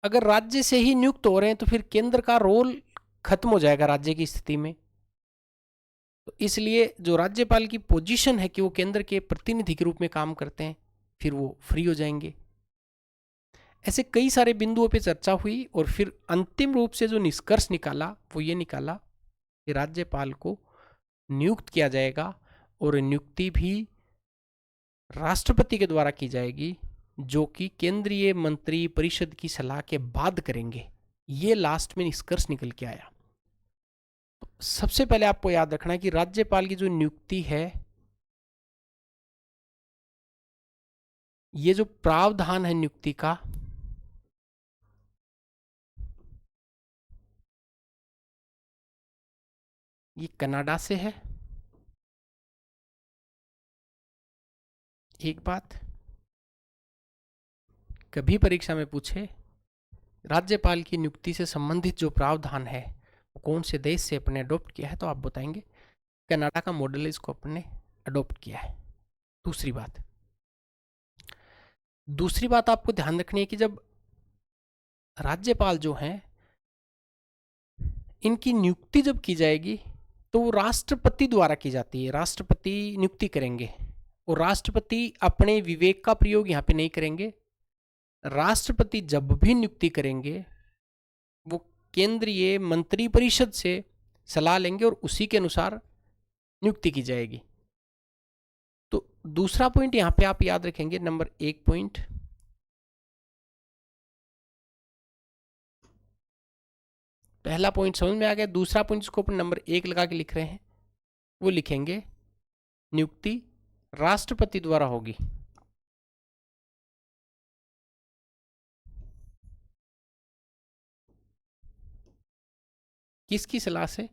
अगर राज्य से ही नियुक्त हो रहे हैं तो फिर केंद्र का रोल खत्म हो जाएगा राज्य की स्थिति में। तो इसलिए जो राज्यपाल की पोजीशन है कि वो केंद्र के प्रतिनिधि के रूप में काम करते हैं, फिर वो फ्री हो जाएंगे। ऐसे कई सारे बिंदुओं पे चर्चा हुई और फिर अंतिम रूप से जो निष्कर्ष निकाला वो ये निकाला कि राज्यपाल को नियुक्त किया जाएगा और नियुक्ति भी राष्ट्रपति के द्वारा की जाएगी, जो कि केंद्रीय मंत्री परिषद की सलाह के बाद करेंगे। ये लास्ट में निष्कर्ष निकल के आया। तो सबसे पहले आपको याद रखना है कि राज्यपाल की जो नियुक्ति है, ये जो प्रावधान है नियुक्ति का, ये कनाडा से है। एक बात कभी परीक्षा में पूछे राज्यपाल की नियुक्ति से संबंधित जो प्रावधान है वो कौन से देश से अपने अडॉप्ट किया है, तो आप बताएंगे कनाडा का मॉडल है, इसको अपने अडॉप्ट किया है। दूसरी बात आपको ध्यान रखनी है कि जब राज्यपाल जो हैं इनकी नियुक्ति जब की जाएगी तो वो राष्ट्रपति द्वारा की जाती है। राष्ट्रपति नियुक्ति करेंगे और राष्ट्रपति अपने विवेक का प्रयोग यहाँ पे नहीं करेंगे। राष्ट्रपति जब भी नियुक्ति करेंगे वो केंद्रीय मंत्री परिषद से सलाह लेंगे और उसी के अनुसार नियुक्ति की जाएगी। तो दूसरा पॉइंट यहां पे आप याद रखेंगे, नंबर 1 पॉइंट, पहला पॉइंट समझ में आ गया। दूसरा पॉइंट जिसको अपन नंबर 1 लगा के लिख रहे हैं वो लिखेंगे नियुक्ति राष्ट्रपति द्वारा होगी। किसकी सलाह से?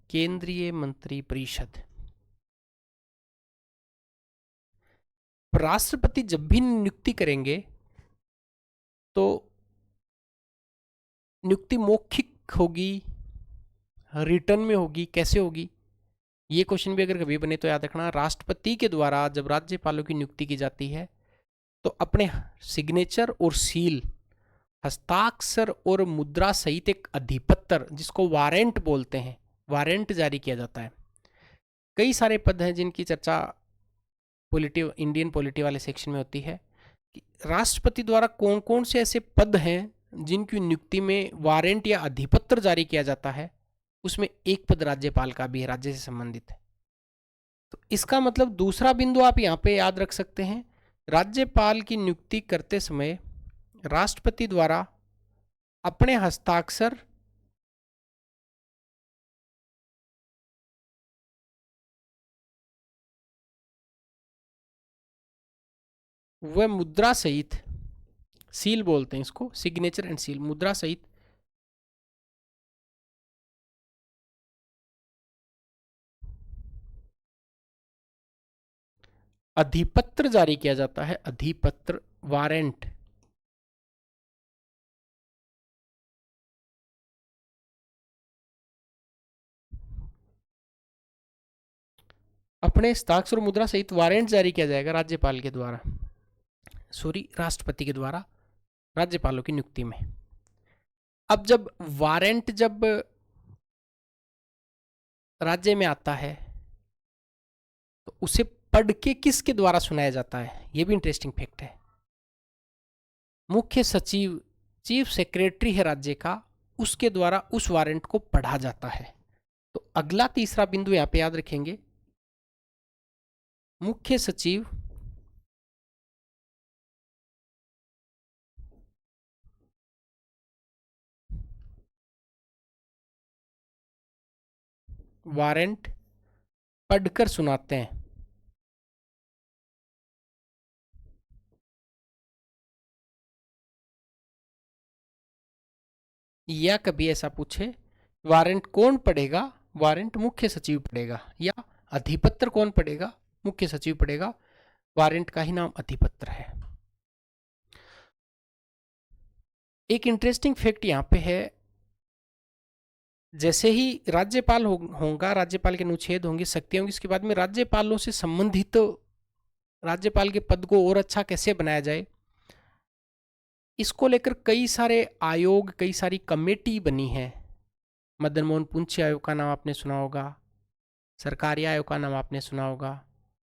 केंद्रीय मंत्री परिषद। राष्ट्रपति जब भी नियुक्ति करेंगे तो नियुक्ति मौखिक होगी, रिटर्न में होगी, कैसे होगी? ये क्वेश्चन भी अगर कभी बने तो याद रखना, राष्ट्रपति के द्वारा जब राज्यपालों की नियुक्ति की जाती है तो अपने सिग्नेचर और सील, हस्ताक्षर और मुद्रा सहित एक अधिपत्र जिसको वारंट बोलते हैं, वारंट जारी किया जाता है। कई सारे पद हैं जिनकी चर्चा इंडियन पॉलिटी वाले सेक्शन में होती है कि राष्ट्रपति द्वारा कौन कौन से ऐसे पद हैं जिनकी नियुक्ति में वारंट या अधिपत्र जारी किया जाता है। उसमें एक पद राज्यपाल का भी है, राज्य से संबंधित है। तो इसका मतलब दूसरा बिंदु आप यहाँ पे याद रख सकते हैं, राज्यपाल की नियुक्ति करते समय राष्ट्रपति द्वारा अपने हस्ताक्षर व मुद्रा सहित, सील बोलते हैं इसको, सिग्नेचर एंड सील, मुद्रा सहित अधिपत्र जारी किया जाता है। अधिपत्र, वारंट। अपने हस्ताक्षर मुद्रा सहित वारंट जारी किया जाएगा राज्यपाल के द्वारा, राष्ट्रपति के द्वारा राज्यपालों की नियुक्ति में। अब जब वारंट जब राज्य में आता है तो उसे पढ़ के किसके द्वारा सुनाया जाता है, यह भी इंटरेस्टिंग फैक्ट है। मुख्य सचिव, चीफ सेक्रेटरी है राज्य का, उसके द्वारा उस वारंट को पढ़ा जाता है। तो अगला तीसरा बिंदु यहां पे याद रखेंगे, मुख्य सचिव वारंट पढ़कर सुनाते हैं। या कभी ऐसा पूछे वारंट कौन पढ़ेगा, वारंट मुख्य सचिव पढ़ेगा, या अधिपत्र कौन पढ़ेगा, मुख्य सचिव पढ़ेगा। वारंट का ही नाम अधिपत्र है। एक इंटरेस्टिंग फैक्ट यहां पे है, जैसे ही राज्यपाल होगा, राज्यपाल के अनुच्छेद होंगे, शक्तियां होंगी, इसके बाद में राज्यपालों से संबंधित राज्यपाल के पद को और अच्छा कैसे बनाया जाए, इसको लेकर कई सारे आयोग, कई सारी कमेटी बनी है। मदन मोहन पुंछी आयोग का नाम आपने सुना होगा, सरकारी आयोग का नाम आपने सुना होगा,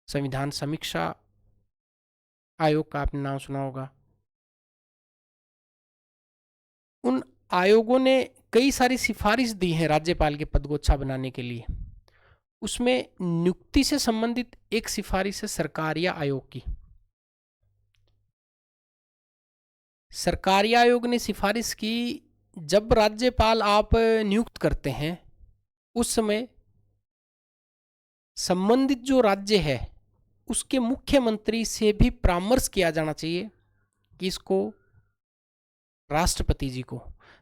संविधान समीक्षा आयोग का आपने नाम सुना होगा। उन आयोगों ने कई सारी सिफारिश दी है राज्यपाल के पद को अच्छा बनाने के लिए। उसमें नियुक्ति से संबंधित एक सिफारिश है सरकारिया आयोग की। सरकारिया आयोग ने सिफारिश की, जब राज्यपाल आप नियुक्त करते हैं उस समय संबंधित जो राज्य है उसके मुख्यमंत्री से भी परामर्श किया जाना चाहिए कि इसको राष्ट्रपति जी को,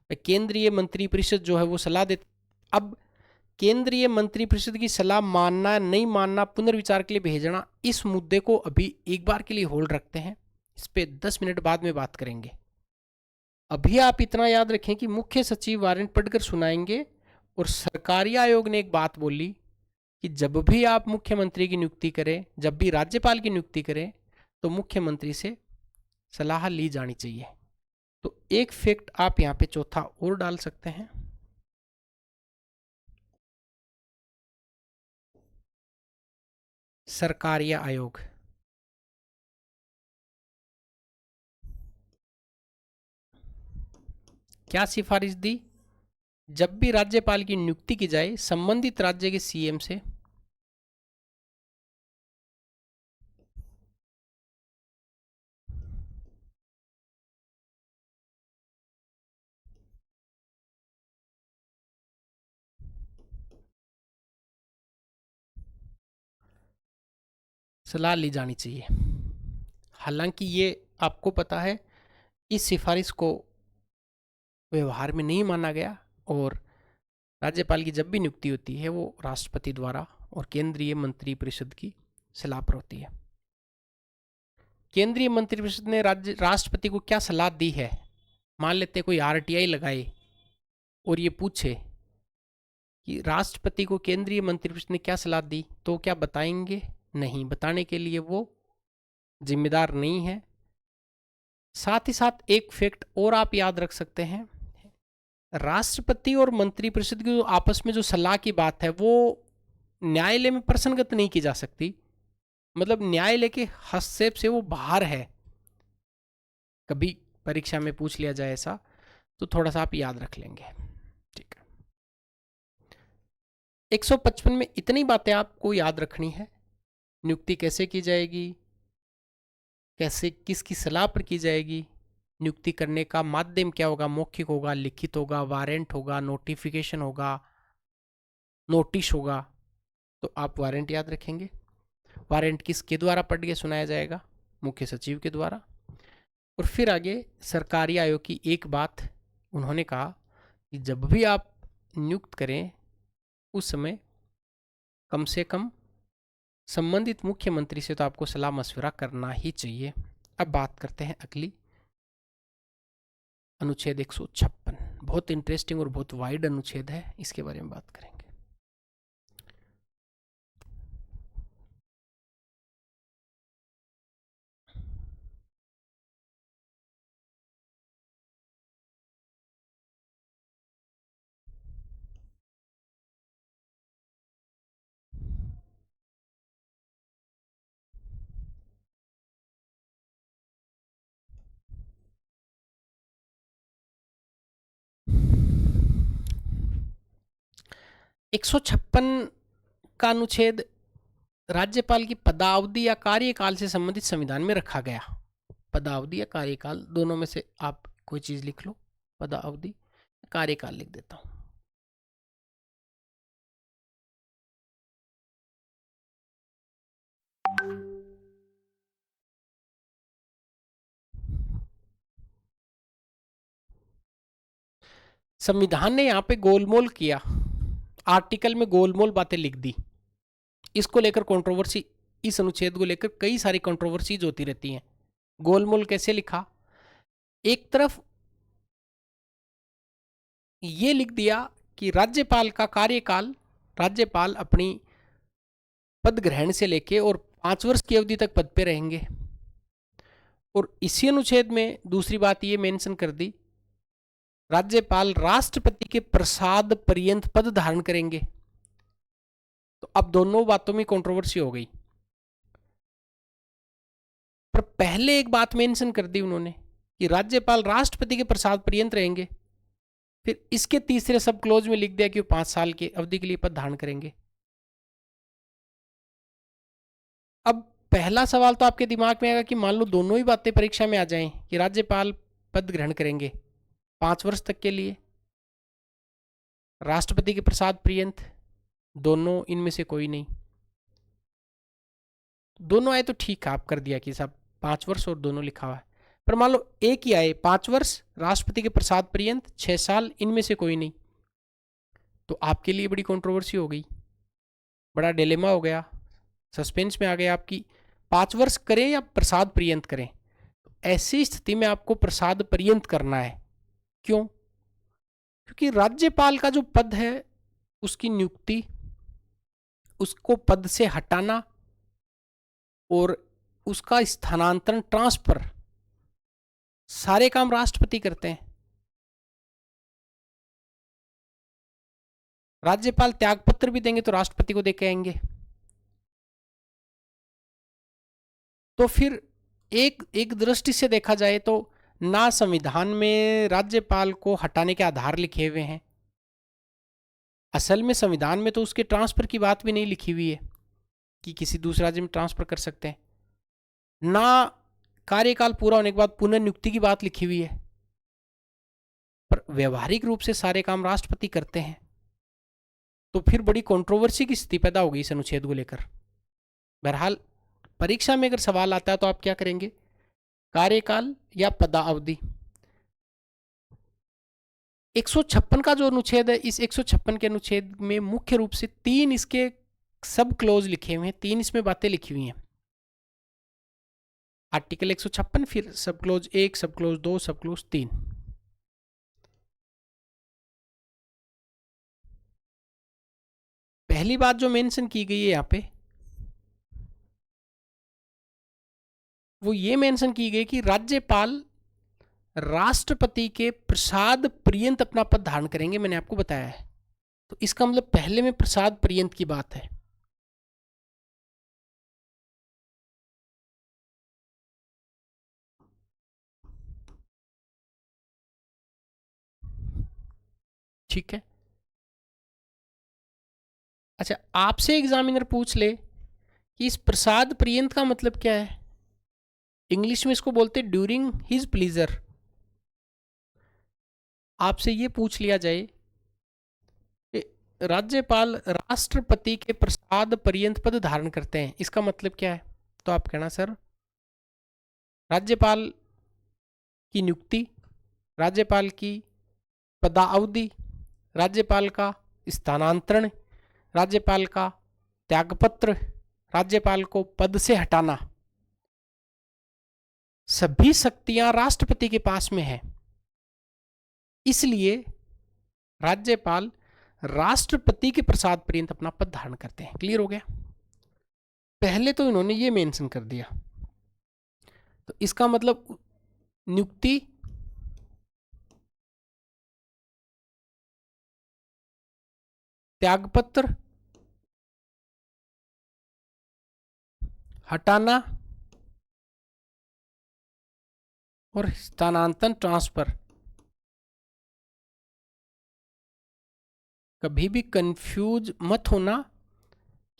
केंद्रीय मंत्रिपरिषद जो है वो सलाह दे। अब केंद्रीय मंत्रिपरिषद की सलाह मानना नहीं मानना, पुनर्विचार के लिए भेजना, इस मुद्दे को अभी एक बार के लिए होल्ड रखते हैं, इस पे 10 मिनट बाद में बात करेंगे। अभी आप इतना याद रखें कि मुख्य सचिव वारंट पढ़कर सुनाएंगे, और सरकारी आयोग ने एक बात बोली कि जब भी आप मुख्यमंत्री की नियुक्ति करें, जब भी राज्यपाल की नियुक्ति करें, तो मुख्यमंत्री से सलाह ली जानी चाहिए। तो एक फैक्ट आप यहां पे चौथा और डाल सकते हैं। सरकारिया आयोग क्या सिफारिश दी, जब भी राज्यपाल की नियुक्ति की जाए संबंधित राज्य के सीएम से सलाह ली जानी चाहिए। हालांकि ये आपको पता है, इस सिफारिश को व्यवहार में नहीं माना गया, और राज्यपाल की जब भी नियुक्ति होती है वो राष्ट्रपति द्वारा और केंद्रीय मंत्रिपरिषद की सलाह पर होती है। केंद्रीय मंत्रिपरिषद ने राष्ट्रपति को क्या सलाह दी है, मान लेते कोई आरटीआई लगाए और ये पूछे कि राष्ट्रपति को केंद्रीय मंत्रिपरिषद ने क्या सलाह दी, तो क्या बताएंगे? नहीं, बताने के लिए वो जिम्मेदार नहीं है। साथ ही साथ एक फैक्ट और आप याद रख सकते हैं, राष्ट्रपति और मंत्रिपरिषद की जो आपस में जो सलाह की बात है वो न्यायालय में प्रसंगत नहीं की जा सकती, मतलब न्यायालय के हस्तक्षेप से वो बाहर है। कभी परीक्षा में पूछ लिया जाए ऐसा, तो थोड़ा सा आप याद रख लेंगे। ठीक है, 155 में इतनी बातें आपको याद रखनी है। नियुक्ति कैसे की जाएगी, कैसे किसकी सलाह पर की जाएगी, नियुक्ति करने का माध्यम क्या होगा, मौखिक होगा, लिखित होगा, वारंट होगा, नोटिफिकेशन होगा, नोटिस होगा। तो आप वारंट याद रखेंगे। वारंट किसके द्वारा पढ़ के सुनाया जाएगा? मुख्य सचिव के द्वारा। और फिर आगे सरकारी आयोग की एक बात उन्होंने कहा कि जब भी आप नियुक्त करें उस समय कम से कम संबंधित मुख्यमंत्री से तो आपको सलाह मशवरा करना ही चाहिए। अब बात करते हैं अगली, अनुच्छेद 156। बहुत इंटरेस्टिंग और बहुत वाइड अनुच्छेद है, इसके बारे में बात करेंगे। एक 156 का अनुच्छेद राज्यपाल की पदावधि या कार्यकाल से संबंधित संविधान में रखा गया। पदावधि या कार्यकाल दोनों में से आप कोई चीज लिख लो, पदावधि, कार्यकाल लिख देता हूं। संविधान ने यहां पे गोलमोल किया, आर्टिकल में गोलमोल बातें लिख दी। इसको लेकर कंट्रोवर्सी, इस अनुच्छेद को लेकर कई सारी कंट्रोवर्सीज होती रहती हैं। गोलमोल कैसे लिखा? एक तरफ ये लिख दिया कि राज्यपाल का कार्यकाल, राज्यपाल अपनी पद ग्रहण से लेके और 5 वर्ष की अवधि तक पद पे रहेंगे। और इसी अनुच्छेद में दूसरी बात ये मेंशन कर दी, राज्यपाल राष्ट्रपति के प्रसाद पर्यंत पद धारण करेंगे। तो अब दोनों बातों में कंट्रोवर्सी हो गई। पर पहले एक बात मेंशन कर दी उन्होंने कि राज्यपाल राष्ट्रपति के प्रसाद पर्यंत रहेंगे, फिर इसके तीसरे सब क्लोज में लिख दिया कि वो 5 साल की अवधि के लिए पद धारण करेंगे। अब पहला सवाल तो आपके दिमाग में आएगा कि मान लो दोनों ही बातें परीक्षा में आ जाएं कि राज्यपाल पद ग्रहण करेंगे 5 वर्ष तक के लिए, राष्ट्रपति के प्रसाद पर्यंत, दोनों इनमें से कोई नहीं। दोनों आए तो ठीक है, आप कर दिया कि साहब 5 वर्ष और दोनों लिखा हुआ है। पर मान लो एक ही आए 5 वर्ष राष्ट्रपति के प्रसाद पर्यंत 6 साल, इनमें से कोई नहीं, तो आपके लिए बड़ी कंट्रोवर्सी हो गई, बड़ा डिलेमा हो गया, सस्पेंस में आ गया आपकी 5 वर्ष करें या प्रसाद पर्यंत करें। तो ऐसी स्थिति में आपको प्रसाद पर्यंत करना है। क्यों? क्योंकि राज्यपाल का जो पद है उसकी नियुक्ति, उसको पद से हटाना और उसका स्थानांतरण, ट्रांसफर, सारे काम राष्ट्रपति करते हैं। राज्यपाल त्यागपत्र भी देंगे तो राष्ट्रपति को देके आएंगे। तो फिर एक दृष्टि से देखा जाए तो ना संविधान में राज्यपाल को हटाने के आधार लिखे हुए हैं, असल में संविधान में तो उसके ट्रांसफर की बात भी नहीं लिखी हुई है कि किसी दूसरे राज्य में ट्रांसफर कर सकते हैं, ना कार्यकाल पूरा होने के बाद पुनर्नियुक्ति की बात लिखी हुई है। पर व्यवहारिक रूप से सारे काम राष्ट्रपति करते हैं, तो फिर बड़ी कंट्रोवर्सी की स्थिति पैदा होगी इस अनुच्छेद को लेकर। बहरहाल परीक्षा में अगर सवाल आता है तो आप क्या करेंगे, कार्यकाल या पदावधि। 156 का जो अनुच्छेद है, इस 156 के अनुच्छेद में मुख्य रूप से 3 इसके सब क्लोज लिखे हुए हैं, 3 इसमें बातें लिखी हुई हैं। आर्टिकल 156, फिर सब क्लोज 1, सब क्लोज 2, सब क्लोज 3। पहली बात जो मेंशन की गई है यहाँ पे, वो ये मेंशन की गई कि राज्यपाल राष्ट्रपति के प्रसाद पर्यंत अपना पद धारण करेंगे, मैंने आपको बताया है। तो इसका मतलब पहले में प्रसाद पर्यंत की बात है। ठीक है। अच्छा, आपसे एग्जामिनर पूछ ले कि इस प्रसाद पर्यंत का मतलब क्या है, इंग्लिश में इसको बोलते ड्यूरिंग हिज प्लीजर। आपसे ये पूछ लिया जाए कि राज्यपाल राष्ट्रपति के प्रसाद पर्यंत पद धारण करते हैं, इसका मतलब क्या है, तो आप कहना सर राज्यपाल की नियुक्ति, राज्यपाल की पदावधि, राज्यपाल का स्थानांतरण, राज्यपाल का त्यागपत्र, राज्यपाल को पद से हटाना, सभी शक्तियां राष्ट्रपति के पास में है। इसलिए राज्यपाल राष्ट्रपति के प्रसाद पर्यंत अपना पद धारण करते हैं। क्लियर हो गया? पहले तो इन्होंने ये मेंशन कर दिया, तो इसका मतलब नियुक्ति, त्यागपत्र, हटाना और स्थानांतरण, ट्रांसफर। कभी भी कंफ्यूज मत होना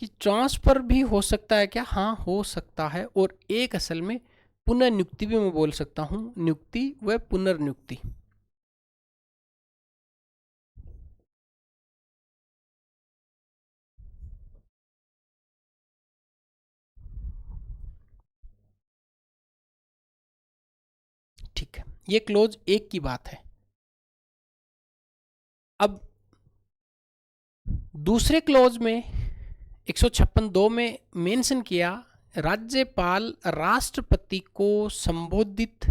कि ट्रांसफर भी हो सकता है क्या, हाँ हो सकता है। और एक असल में पुनर्नियुक्ति भी मैं बोल सकता हूं, नियुक्ति व पुनर्नियुक्ति। ठीक है, ये क्लोज 1 की बात है। अब दूसरे क्लोज में 156(2) में मेंशन किया, राज्यपाल राष्ट्रपति को संबोधित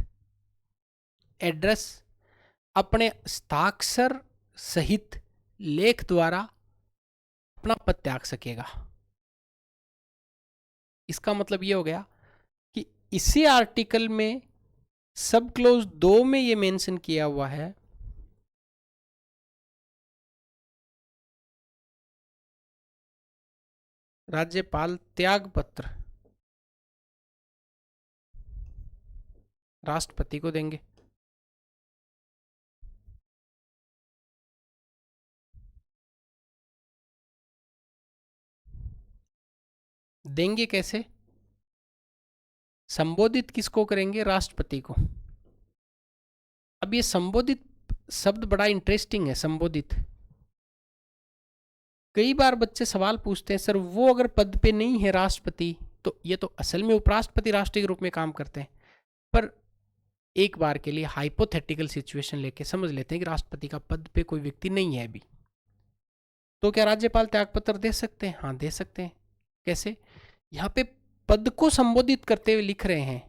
एड्रेस अपने हस्ताक्षर सहित लेख द्वारा अपना पद त्याग सकेगा। इसका मतलब ये हो गया कि इसी आर्टिकल में सब क्लोज 2 में ये मेंशन किया हुआ है राज्यपाल त्याग पत्र राष्ट्रपति को देंगे। देंगे कैसे? संबोधित किसको करेंगे? राष्ट्रपति को। अब ये संबोधित शब्द बड़ा इंटरेस्टिंग है। संबोधित, कई बार बच्चे सवाल पूछते हैं सर वो अगर पद पे नहीं है राष्ट्रपति, तो ये तो असल में उपराष्ट्रपति राष्ट्र के रूप में काम करते हैं, पर एक बार के लिए हाइपोथेटिकल सिचुएशन लेके समझ लेते हैं कि राष्ट्रपति का पद पे कोई व्यक्ति नहीं है अभी, तो क्या राज्यपाल त्यागपत्र दे सकते हैं? हाँ दे सकते हैं। कैसे? यहाँ पे पद को संबोधित करते हुए लिख रहे हैं,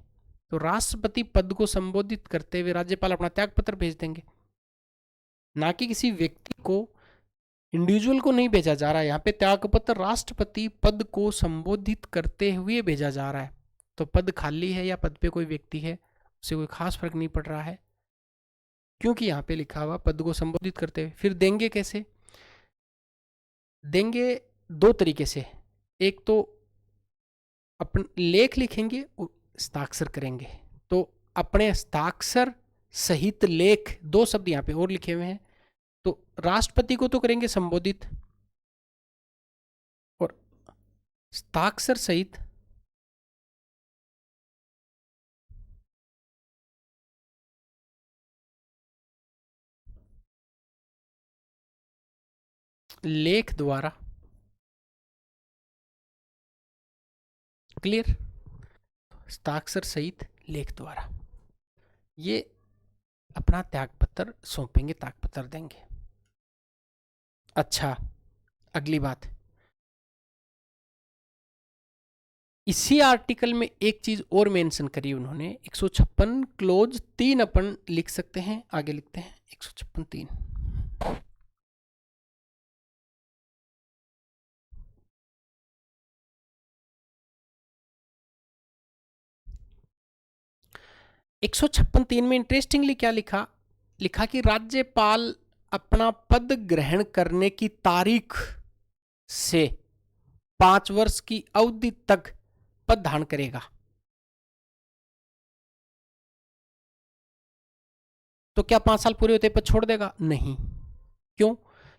तो राष्ट्रपति पद को संबोधित करते हुए राज्यपाल अपना त्यागपत्र भेज देंगे, ना कि किसी व्यक्ति को, इंडिविजुअल को नहीं भेजा जा रहा है। यहाँ पे त्यागपत्र राष्ट्रपति पद को संबोधित करते हुए भेजा जा रहा है, तो पद खाली है या पद पे कोई व्यक्ति है उससे कोई खास फर्क नहीं पड़ रहा है, क्योंकि यहाँ पे लिखा हुआ पद को संबोधित करते हुए। फिर देंगे कैसे? देंगे दो तरीके से। एक तो अपन लेख लिखेंगे और हस्ताक्षर करेंगे, तो अपने हस्ताक्षर सहित लेख, दो शब्द यहाँ पे और लिखे हुए हैं, तो राष्ट्रपति को तो करेंगे संबोधित, और हस्ताक्षर सहित लेख द्वारा। क्लियर? हस्ताक्षर सहित लेख द्वारा ये अपना त्यागपत्र सौंपेंगे, त्यागपत्र देंगे। अच्छा, अगली बात, इसी आर्टिकल में एक चीज और मेंशन करी उन्होंने, 156 क्लोज 3 अपन लिख सकते हैं, आगे लिखते हैं 156 3। एक 156 में इंटरेस्टिंगली क्या लिखा? लिखा कि राज्यपाल अपना पद ग्रहण करने की तारीख से 5 वर्ष की अवधि तक पद धारण करेगा। तो क्या 5 साल पूरे होते पद छोड़ देगा? नहीं। क्यों?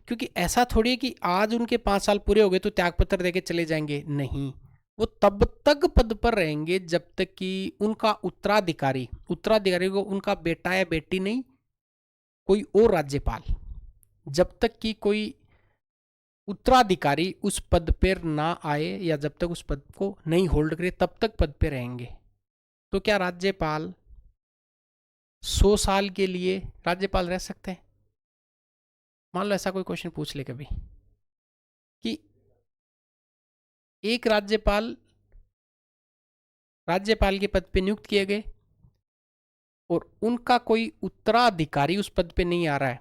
क्योंकि ऐसा थोड़ी है कि आज उनके 5 साल पूरे हो गए तो त्यागपत्र देके चले जाएंगे। नहीं, वो तब तक पद पर रहेंगे जब तक कि उनका उत्तराधिकारी को उनका बेटा या बेटी नहीं, कोई और राज्यपाल, जब तक कि कोई उत्तराधिकारी उस पद पर ना आए या जब तक उस पद को नहीं होल्ड करे तब तक पद पे रहेंगे। तो क्या राज्यपाल 100 साल के लिए राज्यपाल रह सकते हैं? मान लो ऐसा कोई क्वेश्चन पूछ ले कभी कि एक राज्यपाल के पद पे नियुक्त किए गए और उनका कोई उत्तराधिकारी उस पद पे नहीं आ रहा है,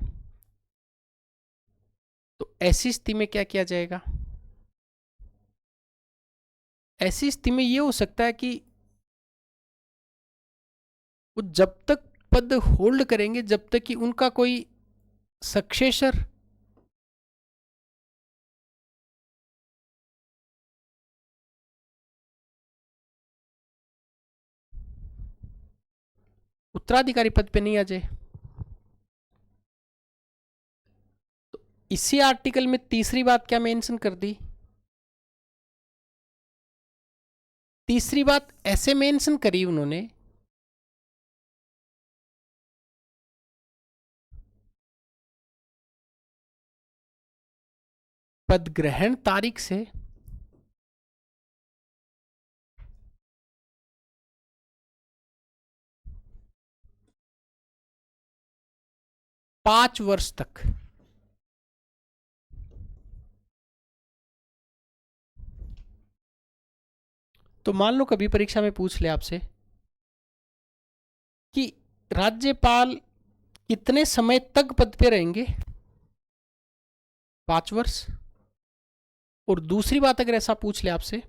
तो ऐसी स्थिति में क्या किया जाएगा? ऐसी स्थिति में यह हो सकता है कि वो जब तक पद होल्ड करेंगे जब तक कि उनका कोई सक्सेसर उत्तराधिकारी पद पे नहीं आ जाए। तो इसी आर्टिकल में तीसरी बात क्या मेंशन कर दी? तीसरी बात ऐसे मेंशन करी उन्होंने पद ग्रहण तारीख से 5 वर्ष तक तो मान लो कभी परीक्षा में पूछ ले आपसे कि राज्यपाल कितने समय तक पद पे रहेंगे, 5 वर्ष। और दूसरी बात अगर ऐसा पूछ ले आपसे,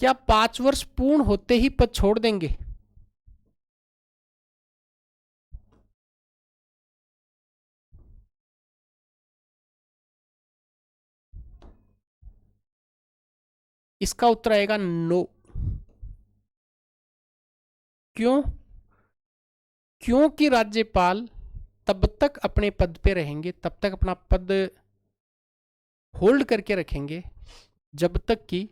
क्या 5 वर्ष पूर्ण होते ही पद छोड़ देंगे? इसका उत्तर आएगा नो। क्यों? क्योंकि राज्यपाल तब तक अपने पद पे रहेंगे, तब तक अपना पद होल्ड करके रखेंगे जब तक कि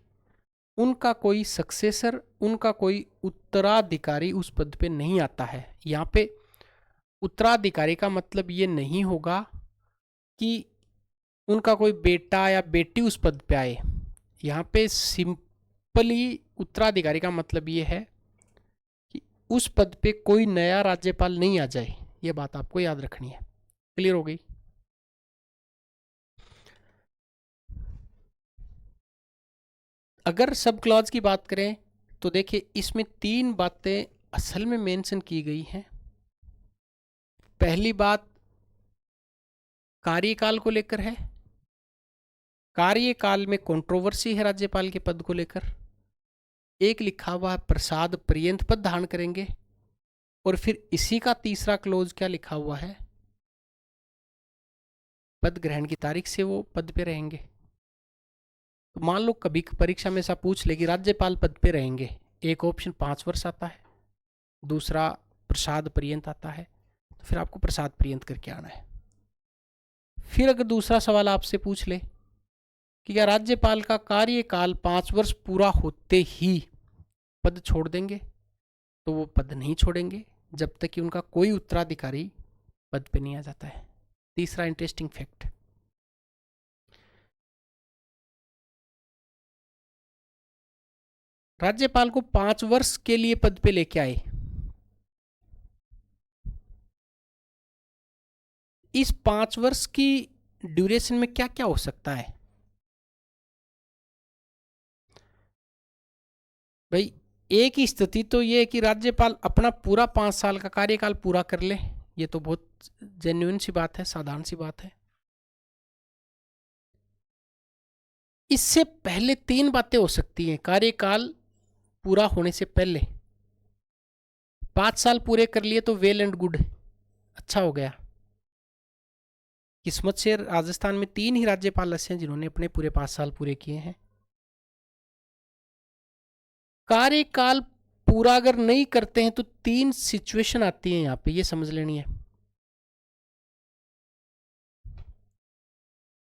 उनका कोई सक्सेसर, उनका कोई उत्तराधिकारी उस पद पे नहीं आता है। यहाँ पे उत्तराधिकारी का मतलब ये नहीं होगा कि उनका कोई बेटा या बेटी उस पद पे आए। यहाँ पे सिंपली उत्तराधिकारी का मतलब ये है कि उस पद पे कोई नया राज्यपाल नहीं आ जाए। ये बात आपको याद रखनी है। क्लियर हो गई? अगर सब क्लॉज की बात करें तो देखिए इसमें 3 बातें असल में मेंशन की गई हैं। पहली बात कार्यकाल को लेकर है। कार्यकाल में कंट्रोवर्सी है राज्यपाल के पद को लेकर। एक लिखा हुआ है प्रसाद पर्यंत पद धारण करेंगे, और फिर इसी का तीसरा क्लोज क्या लिखा हुआ है, पद ग्रहण की तारीख से वो पद पे रहेंगे। तो मान लो कभी परीक्षा में ऐसा पूछ ले कि राज्यपाल पद पे रहेंगे, एक ऑप्शन 5 वर्ष आता है, दूसरा प्रसाद पर्यंत आता है, तो फिर आपको प्रसाद पर्यंत करके आना है। फिर अगर दूसरा सवाल आपसे पूछ ले कि क्या राज्यपाल का कार्यकाल 5 वर्ष पूरा होते ही पद छोड़ देंगे, तो वो पद नहीं छोड़ेंगे जब तक कि उनका कोई उत्तराधिकारी पद पे नहीं आ जाता है। तीसरा इंटरेस्टिंग फैक्ट, राज्यपाल को 5 वर्ष के लिए पद पे लेके आए, इस 5 वर्ष की ड्यूरेशन में क्या क्या हो सकता है भाई? एक ही स्थिति तो ये है कि राज्यपाल अपना पूरा 5 साल का कार्यकाल पूरा कर ले, ये तो बहुत जेन्युइन सी बात है, साधारण सी बात है। इससे पहले 3 बातें हो सकती हैं कार्यकाल पूरा होने से पहले। 5 साल पूरे कर लिए तो वेल एंड गुड, अच्छा हो गया। किस्मत से राजस्थान में 3 ही राज्यपाल ऐसे हैं जिन्होंने अपने पूरे 5 साल पूरे किए हैं। कार्यकाल पूरा अगर नहीं करते हैं तो 3 सिचुएशन आती है, यहां पे ये समझ लेनी है।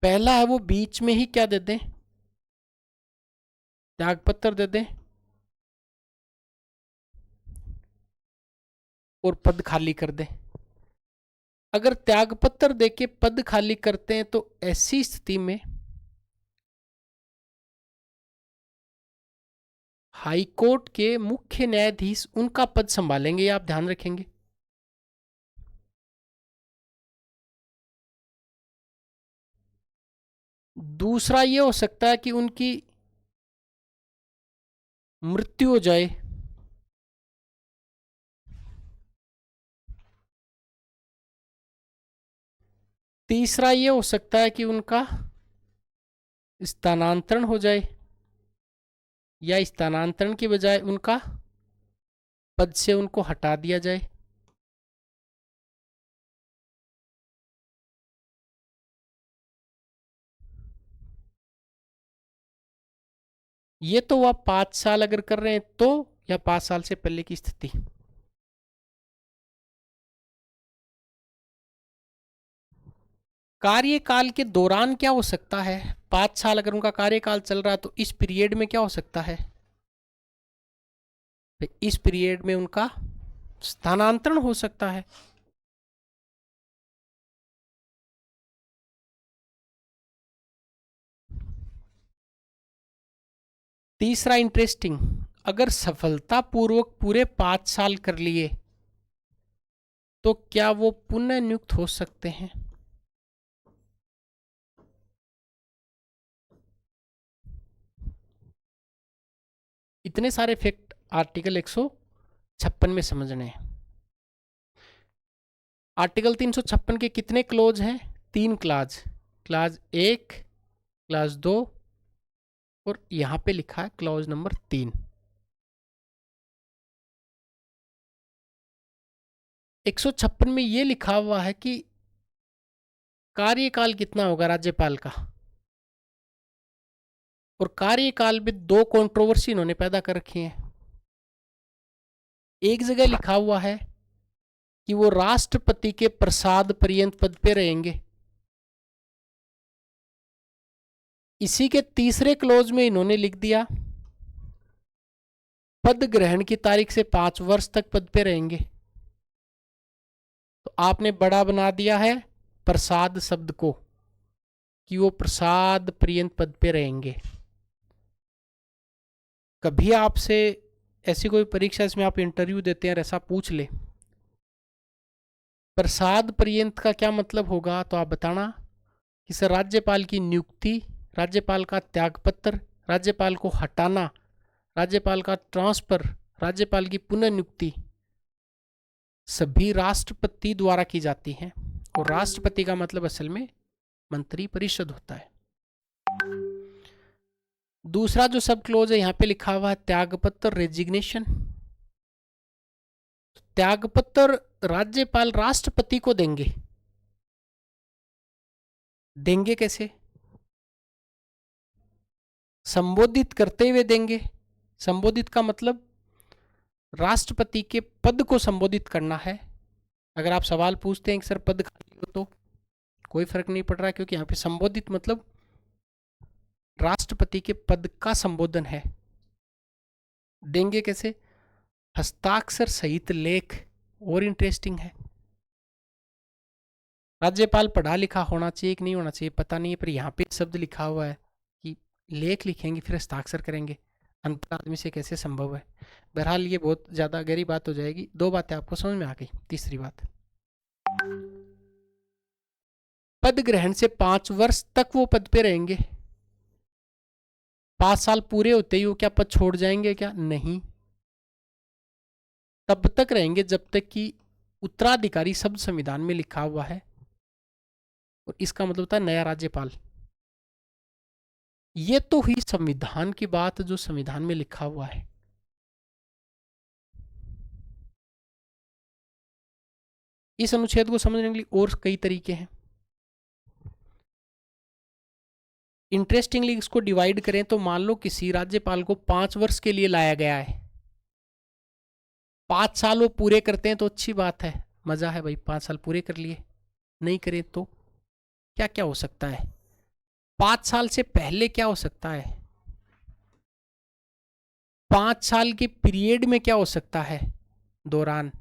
पहला है वो बीच में ही क्या दे दें, त्यागपत्र दे दें और पद खाली कर दें। अगर त्यागपत्र देके पद खाली करते हैं तो ऐसी स्थिति में हाईकोर्ट के मुख्य न्यायाधीश उनका पद संभालेंगे, आप ध्यान रखेंगे। दूसरा ये हो सकता है कि उनकी मृत्यु हो जाए, तीसरा ये हो सकता है कि उनका स्थानांतरण हो जाए, या स्थानांतरण की बजाय उनका पद से उनको हटा दिया जाए। ये तो वह 5 साल अगर कर रहे हैं तो, या 5 साल से पहले की स्थिति। कार्यकाल के दौरान क्या हो सकता है, 5 साल अगर उनका कार्यकाल चल रहा है तो इस पीरियड में क्या हो सकता है, इस पीरियड में उनका स्थानांतरण हो सकता है। तीसरा इंटरेस्टिंग, अगर सफलतापूर्वक पूरे 5 साल कर लिए तो क्या वो पुनः नियुक्त हो सकते हैं? इतने सारे फैक्ट आर्टिकल 156 में समझने हैं। आर्टिकल 356 के कितने क्लोज हैं? 3 क्लाज, क्लाज 1, क्लाज 2 और यहां पे लिखा है क्लॉज नंबर 3। 156 में ये लिखा हुआ है कि कार्यकाल कितना होगा राज्यपाल का, और कार्यकाल में 2 कंट्रोवर्सी इन्होंने पैदा कर रखी हैं। एक जगह लिखा हुआ है कि वो राष्ट्रपति के प्रसाद पर्यंत पद पे रहेंगे। इसी के तीसरे क्लोज में इन्होंने लिख दिया पद ग्रहण की तारीख से 5 वर्ष तक पद पे रहेंगे। तो आपने बड़ा बना दिया है प्रसाद शब्द को कि वो प्रसाद पर्यंत पद पे रहेंगे। कभी आपसे ऐसी कोई परीक्षा इसमें आप इंटरव्यू देते हैं, ऐसा पूछ ले प्रसाद पर्यंत का क्या मतलब होगा, तो आप बताना कि सर राज्यपाल की नियुक्ति, राज्यपाल का त्यागपत्र, राज्यपाल को हटाना, राज्यपाल का ट्रांसफर, राज्यपाल की पुनर्नियुक्ति सभी राष्ट्रपति द्वारा की जाती हैं। और राष्ट्रपति का मतलब असल में मंत्री परिषद होता है। दूसरा जो सब क्लोज है यहां पे लिखा हुआ है त्यागपत्र, रेजिग्नेशन। त्यागपत्र राज्यपाल राष्ट्रपति को देंगे। देंगे कैसे? संबोधित करते हुए देंगे। संबोधित का मतलब राष्ट्रपति के पद को संबोधित करना है। अगर आप सवाल पूछते हैं कि सर पद खाली हो तो कोई फर्क नहीं पड़ रहा, क्योंकि यहाँ पे संबोधित मतलब राष्ट्रपति के पद का संबोधन है। देंगे कैसे? हस्ताक्षर सहित लेख। और इंटरेस्टिंग है, राज्यपाल पढ़ा लिखा होना चाहिए कि नहीं होना चाहिए पता नहीं है, पर यहाँ पे शब्द लिखा हुआ है कि लेख लिखेंगे फिर हस्ताक्षर करेंगे। अनपढ़ आदमी से कैसे संभव है? बहरहाल ये बहुत ज़्यादा गहरी बात हो जाएगी। 2 बातें आपको समझ में आ गई। तीसरी बात, पद ग्रहण से 5 वर्ष तक वो पद पे रहेंगे। 5 साल पूरे होते ही वो क्या पद छोड़ जाएंगे? क्या नहीं, तब तक रहेंगे जब तक कि उत्तराधिकारी शब्द संविधान में लिखा हुआ है। और इसका मतलब होता है नया राज्यपाल। ये तो हुई संविधान की बात, जो संविधान में लिखा हुआ है। इस अनुच्छेद को समझने के लिए और कई तरीके हैं। इंटरेस्टिंगली इसको डिवाइड करें तो मान लो किसी राज्यपाल को 5 वर्ष के लिए लाया गया है। 5 साल वो पूरे करते हैं तो अच्छी बात है, मजा है भाई, 5 साल पूरे कर लिए। नहीं करे तो क्या क्या हो सकता है? 5 साल से पहले क्या हो सकता है? 5 साल के पीरियड में क्या हो सकता है दौरान?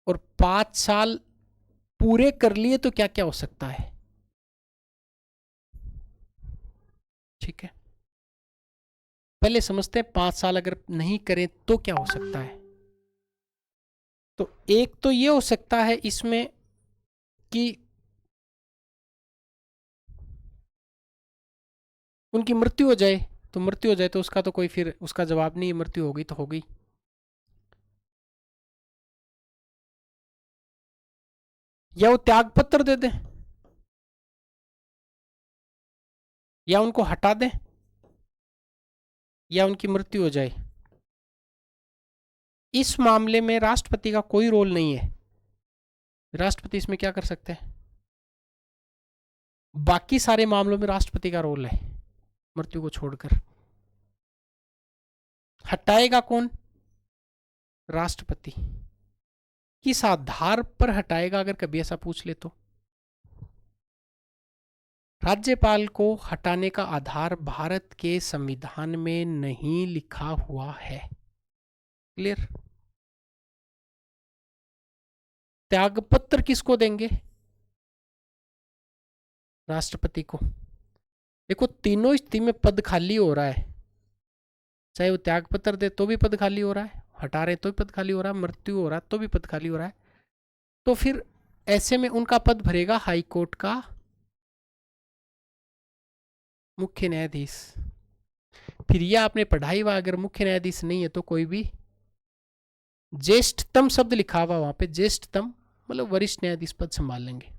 और 5 साल पूरे कर लिए तो क्या क्या हो सकता है? ठीक है, पहले समझते हैं 5 साल अगर नहीं करें तो क्या हो सकता है। तो एक तो ये हो सकता है इसमें कि उनकी मृत्यु हो जाए। तो मृत्यु हो जाए तो उसका तो कोई फिर उसका जवाब नहीं है, मृत्यु होगी तो होगी। या वो त्यागपत्र दे दें, या उनको हटा दें, या उनकी मृत्यु हो जाए। इस मामले में राष्ट्रपति का कोई रोल नहीं है। राष्ट्रपति इसमें क्या कर सकते हैं? बाकी सारे मामलों में राष्ट्रपति का रोल है, मृत्यु को छोड़कर। हटाएगा कौन? राष्ट्रपति। किस आधार पर हटाएगा अगर कभी ऐसा पूछ ले तो? राज्यपाल को हटाने का आधार भारत के संविधान में नहीं लिखा हुआ है। क्लियर? त्यागपत्र किसको देंगे? राष्ट्रपति को। देखो तीनों स्थिति में पद खाली हो रहा है, चाहे वो त्यागपत्र दे तो भी पद खाली हो रहा है, हटा रहे तो भी पद खाली हो रहा है, मृत्यु हो रहा है तो भी पद खाली हो रहा है। तो फिर ऐसे में उनका पद भरेगा हाई कोर्ट का मुख्य न्यायाधीश। फिर यह आपने पढ़ाई हुआ, अगर मुख्य न्यायाधीश नहीं है तो कोई भी ज्येष्ठतम शब्द लिखा हुआ वहां पे, ज्येष्ठतम मतलब वरिष्ठ न्यायाधीश पद संभाल लेंगे।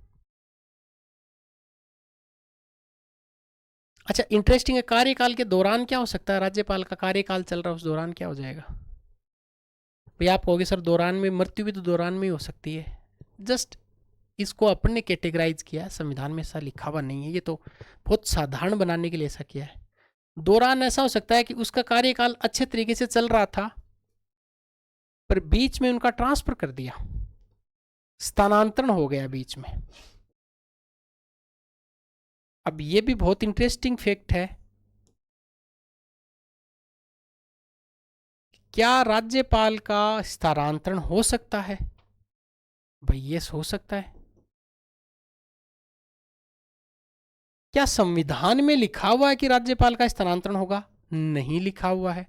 अच्छा, इंटरेस्टिंग है, कार्यकाल के दौरान क्या हो सकता है? राज्यपाल का कार्यकाल चल रहा है, उस दौरान क्या हो जाएगा? भाई आप कहोगे सर दौरान में, मृत्यु भी तो दौरान में ही हो सकती है। जस्ट इसको अपन ने कैटेगराइज किया है, संविधान में ऐसा लिखा हुआ नहीं है, ये तो बहुत साधारण बनाने के लिए ऐसा किया है। दौरान ऐसा हो सकता है कि उसका कार्यकाल अच्छे तरीके से चल रहा था पर बीच में उनका ट्रांसफर कर दिया, स्थानांतरण हो गया बीच में। अब ये भी बहुत इंटरेस्टिंग फैक्ट है, क्या राज्यपाल का स्थानांतरण हो सकता है? भाई ये हो सकता है। क्या संविधान में लिखा हुआ है कि राज्यपाल का स्थानांतरण होगा? नहीं लिखा हुआ है।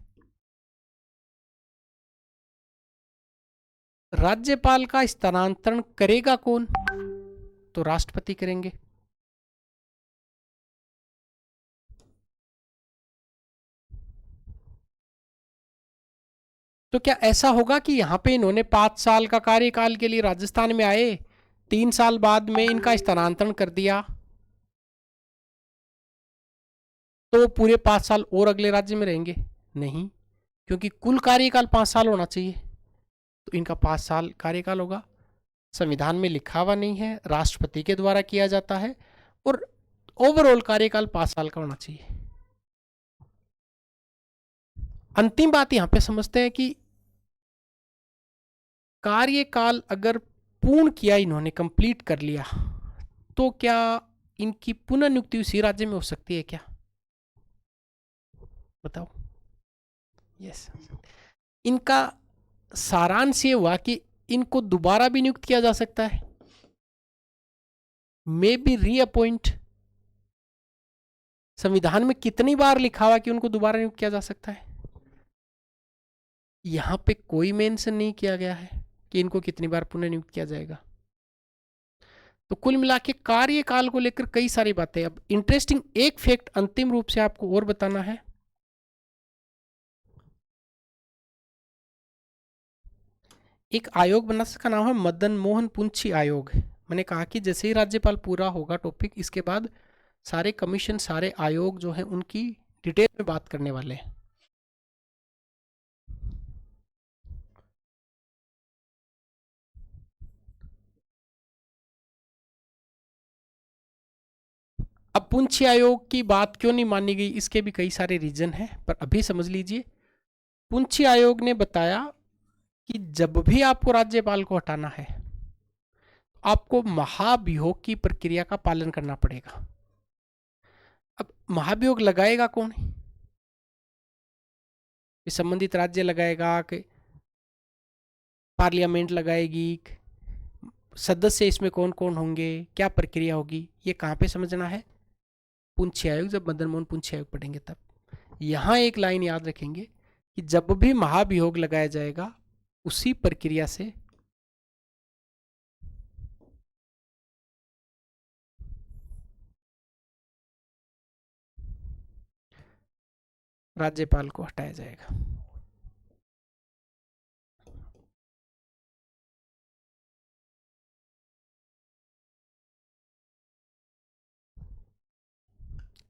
राज्यपाल का स्थानांतरण करेगा कौन? तो राष्ट्रपति करेंगे। तो क्या ऐसा होगा कि यहां पे इन्होंने 5 साल का कार्यकाल के लिए राजस्थान में आए, 3 साल बाद में इनका स्थानांतरण कर दिया तो पूरे 5 साल और अगले राज्य में रहेंगे? नहीं, क्योंकि कुल कार्यकाल 5 साल होना चाहिए, तो इनका 5 साल कार्यकाल होगा। संविधान में लिखा हुआ नहीं है, राष्ट्रपति के द्वारा किया जाता है और ओवरऑल कार्यकाल 5 साल का होना चाहिए। अंतिम बात यहां पे समझते हैं कि कार्यकाल अगर पूर्ण किया, इन्होंने कंप्लीट कर लिया, तो क्या इनकी पुनः नियुक्ति उसी राज्य में हो सकती है क्या? बताओ। यस, इनका सारांश ये हुआ कि इनको दोबारा भी नियुक्त किया जा सकता है, मे बी रीअपॉइंट। संविधान में कितनी बार लिखा हुआ कि उनको दोबारा नियुक्त किया जा सकता है? यहां पे कोई मेंशन नहीं किया गया है कि इनको कितनी बार पुनः नियुक्त किया जाएगा। तो कुल मिला के कार्यकाल को लेकर कई सारी बातें। अब इंटरेस्टिंग एक फैक्ट अंतिम रूप से आपको और बताना है, एक आयोग बना, इसका नाम है मदन मोहन पुंछी आयोग। मैंने कहा कि जैसे ही राज्यपाल पूरा होगा टॉपिक, इसके बाद सारे कमीशन, सारे आयोग जो हैं उनकी डिटेल में बात करने वाले हैं। अब पुंछी आयोग की बात क्यों नहीं मानी गई, इसके भी कई सारे रीजन हैं, पर अभी समझ लीजिए। पुंछी आयोग ने बताया कि जब भी आपको राज्यपाल को हटाना है, आपको महाभियोग की प्रक्रिया का पालन करना पड़ेगा। अब महाभियोग लगाएगा कौन? संबंधित राज्य लगाएगा कि पार्लियामेंट लगाएगी? सदस्य इसमें कौन कौन होंगे? क्या प्रक्रिया होगी? ये कहाँ पे समझना है? पुंछी आयोग, जब मदन मोहन पुंछी आयोग पढ़ेंगे तब। यहाँ एक लाइन याद रखेंगे कि जब भी महाभियोग लगाया जाएगा, उसी प्रक्रिया से राज्यपाल को हटाया जाएगा।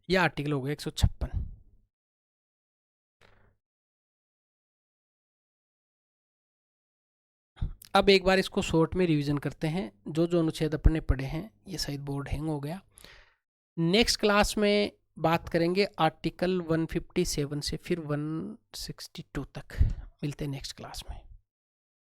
यह आर्टिकल हो गया 156। अब एक बार इसको शॉर्ट में रिवीजन करते हैं, जो जो अनुच्छेद अपन ने पढ़े हैं। ये शायद बोर्ड हैंग हो गया। नेक्स्ट क्लास में बात करेंगे आर्टिकल 157 से फिर 162 तक। मिलते हैं नेक्स्ट क्लास में।